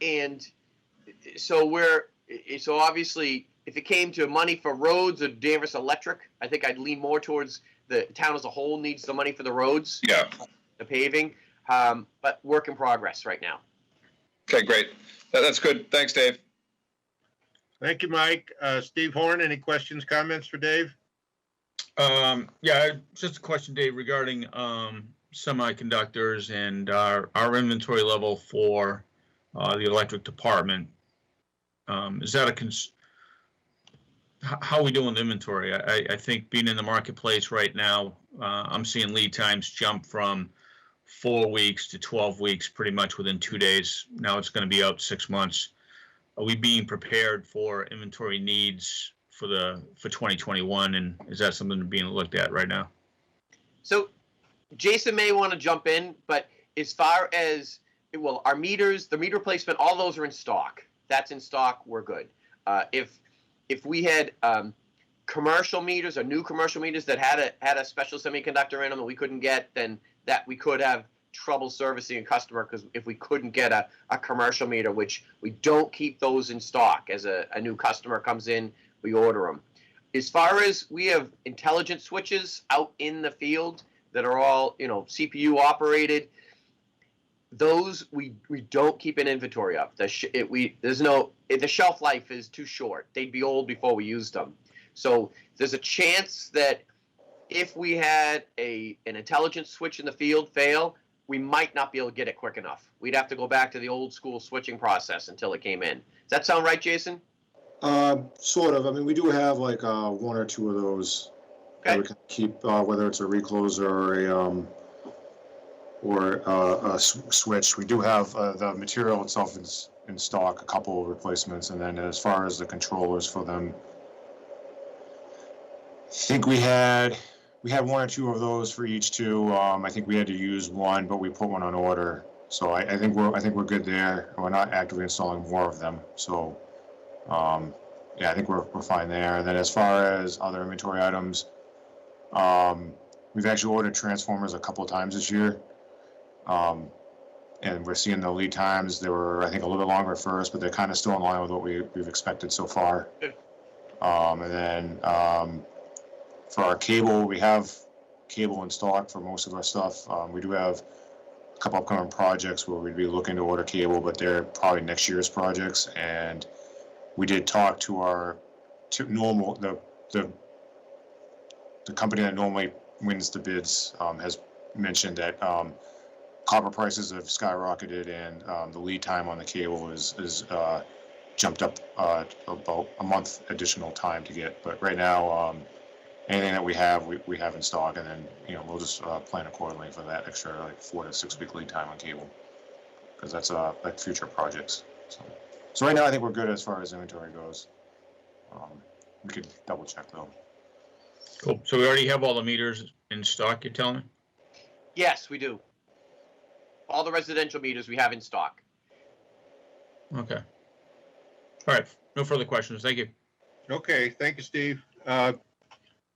And so obviously if it came to money for roads or Danvers Electric, I think I'd lean more towards the town as a whole needs the money for the roads. Yeah. The paving, but work in progress right now. Okay, great. That's good. Thanks, Dave. Thank you, Mike. Steve Horn, any questions, comments for Dave? Yeah, just a question, Dave, regarding semiconductors and our inventory level for the electric department. Is that how are we doing with inventory? I think being in the marketplace right now, I'm seeing lead times jump from 4 weeks to 12 weeks pretty much within 2 days. Now it's going to be out 6 months. Are we being prepared for inventory needs for 2021, and is that something being looked at right now? So Jason may want to jump in, but as far as, well, our meters, the meter replacement, all those are in stock. That's in stock. We're good. If we had commercial meters or new commercial meters that had a special semiconductor in them and we couldn't get, then that we could have trouble servicing a customer, because if we couldn't get a commercial meter, which we don't keep those in stock. As a new customer comes in, we order them. As far as, we have intelligent switches out in the field that are all, CPU operated. Those we don't keep an inventory of. The shelf life is too short. They'd be old before we used them. So there's a chance that if we had an intelligent switch in the field fail, we might not be able to get it quick enough. We'd have to go back to the old school switching process until it came in. Does that sound right, Jason? Sort of. I mean, we do have like one or two of those that we can keep, whether it's a recloser or a switch. We do have the material itself is in stock, a couple of replacements, and then as far as the controllers for them, I think we had one or two of those for each two. I think we had to use one, but we put one on order. So I think we're good there. We're not actively installing more of them. So yeah, I think we're fine there. And then as far as other inventory items, we've actually ordered transformers a couple of times this year. And we're seeing the lead times. They were, I think, a little bit longer at first, but they're kind of still in line with what we've expected so far. And then for our cable, we have cable in stock for most of our stuff. We do have a couple upcoming projects where we'd be looking to order cable, but they're probably next year's projects. And we did talk to the company that normally wins the bids has mentioned that copper prices have skyrocketed, and the lead time on the cable is jumped up about a month additional time to get. But right now, anything that we have in stock, and then we'll just plan accordingly for that extra like 4 to 6 week lead time on cable, because that's like future projects. So right now I think we're good as far as inventory goes. We could double check though. Cool. So we already have all the meters in stock, you're telling me? Yes, we do. All the residential meters we have in stock. Okay. All right. No further questions. Thank you. Okay, thank you, Steve.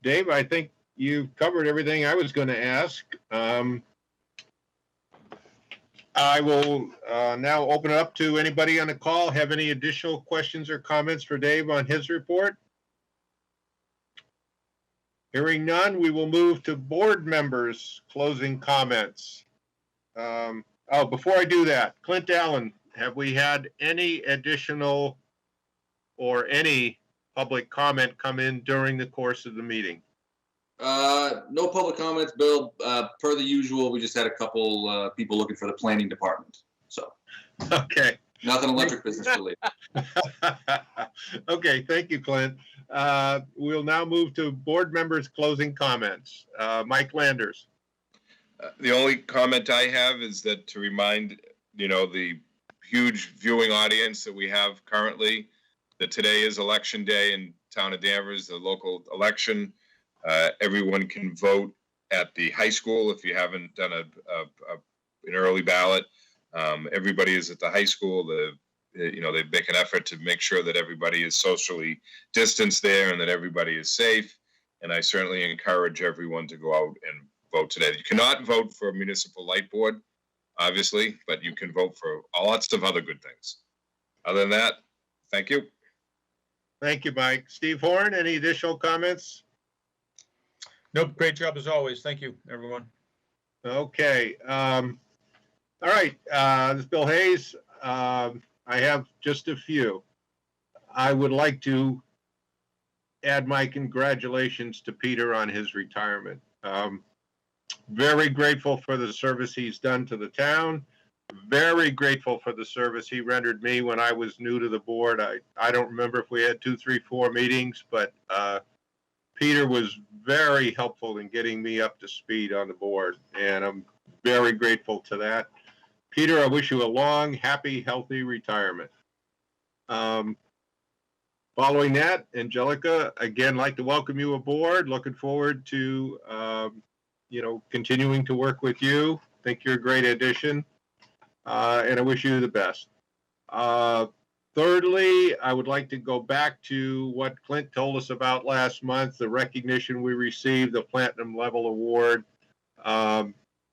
Dave, I think you've covered everything I was going to ask. I will now open it up to anybody on the call. Have any additional questions or comments for Dave on his report? Hearing none, we will move to board members' closing comments. Before I do that, Clint Allen, have we had any additional or any public comment come in during the course of the meeting? No public comments, Bill. Per the usual, we just had a couple people looking for the planning department. So Okay. nothing electric business related. Okay, thank you, Clint. We'll now move to board members' closing comments. Mike Landers. The only comment I have is that to remind, the huge viewing audience that we have currently, that today is election day in town of Danvers, the local election. Everyone can vote at the high school if you haven't done an early ballot. Everybody is at the high school. They make an effort to make sure that everybody is socially distanced there and that everybody is safe. And I certainly encourage everyone to go out and vote today. You cannot vote for a municipal light board, obviously, but you can vote for lots of other good things. Other than that, thank you. Thank you, Mike. Steve Horn, any additional comments? Nope. Great job as always. Thank you, everyone. Okay. All right. This is Bill Hayes. I have just a few. I would like to add my congratulations to Peter on his retirement. Very grateful for the service he's done to the town. Very grateful for the service he rendered me when I was new to the board. I don't remember if we had 2, 3, 4 meetings, but Peter was very helpful in getting me up to speed on the board, and I'm very grateful to that. Peter, I wish you a long, happy, healthy retirement. Following that, Angelica, again, like to welcome you aboard. Looking forward to, continuing to work with you. Think you're a great addition, and I wish you the best. Thirdly, I would like to go back to what Clint told us about last month, the recognition we received, the Platinum Level Award.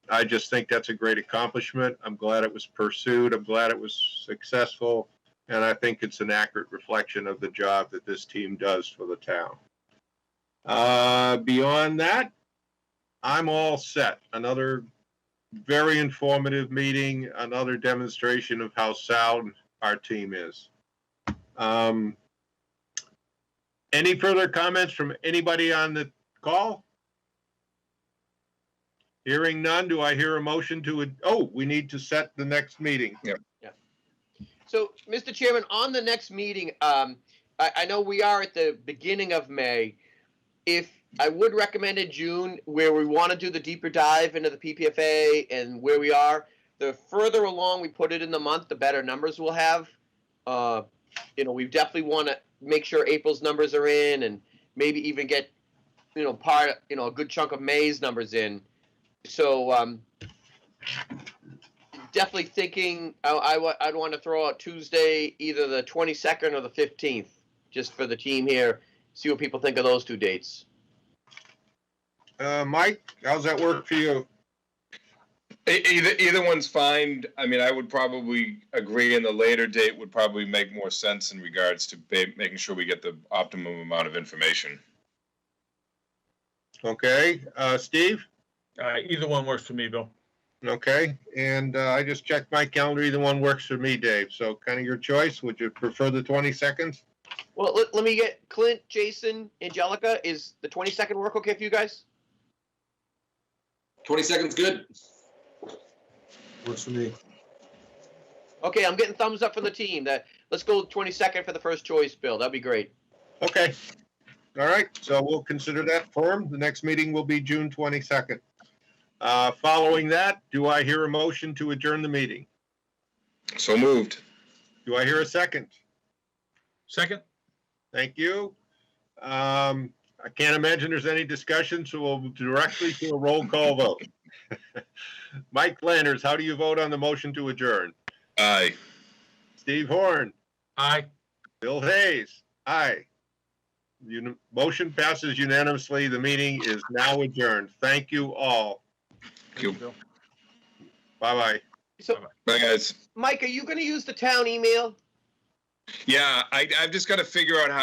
I just think that's a great accomplishment. I'm glad it was pursued. I'm glad it was successful. And I think it's an accurate reflection of the job that this team does for the town. Beyond that, I'm all set. Another very informative meeting, another demonstration of how sound our team is. Any further comments from anybody on the call? Hearing none, do I hear a motion to, we need to set the next meeting. Yep. So, Mr. Chairman, on the next meeting, I know we are at the beginning of May. If I would recommend in June, where we want to do the deeper dive into the PPFA and where we are, the further along we put it in the month, the better numbers we'll have. We definitely want to make sure April's numbers are in, and maybe even get, a good chunk of May's numbers in. So, definitely thinking I'd want to throw out Tuesday, either the 22nd or the 15th, just for the team here. See what people think of those 2 dates. Mike, how's that work for you? Either one's fine. I mean, I would probably agree, and the later date would probably make more sense in regards to making sure we get the optimum amount of information. Okay, Steve? Either one works for me, Bill. Okay, and I just checked my calendar. Either one works for me, Dave. So kind of your choice. Would you prefer the 22nd? Well, let me get Clint, Jason, Angelica. Is the 22nd work okay for you guys? 22nd's good. Works for me. Okay, I'm getting thumbs up from the team. Let's go 22nd for the first choice, Bill. That'd be great. Okay. All right, so we'll consider that firm. The next meeting will be June 22nd. Following that, do I hear a motion to adjourn the meeting? So moved. Do I hear a second? Second? Thank you. I can't imagine there's any discussion, so we'll directly to a roll call vote. Mike Flanders, how do you vote on the motion to adjourn? Aye. Steve Horn, Aye. Bill Hayes, aye. Motion passes unanimously. The meeting is now adjourned. Thank you all. Thank you. Bill. Bye-bye. So, Bye, guys. Mike, are you going to use the town email? Yeah, I've just got to figure out how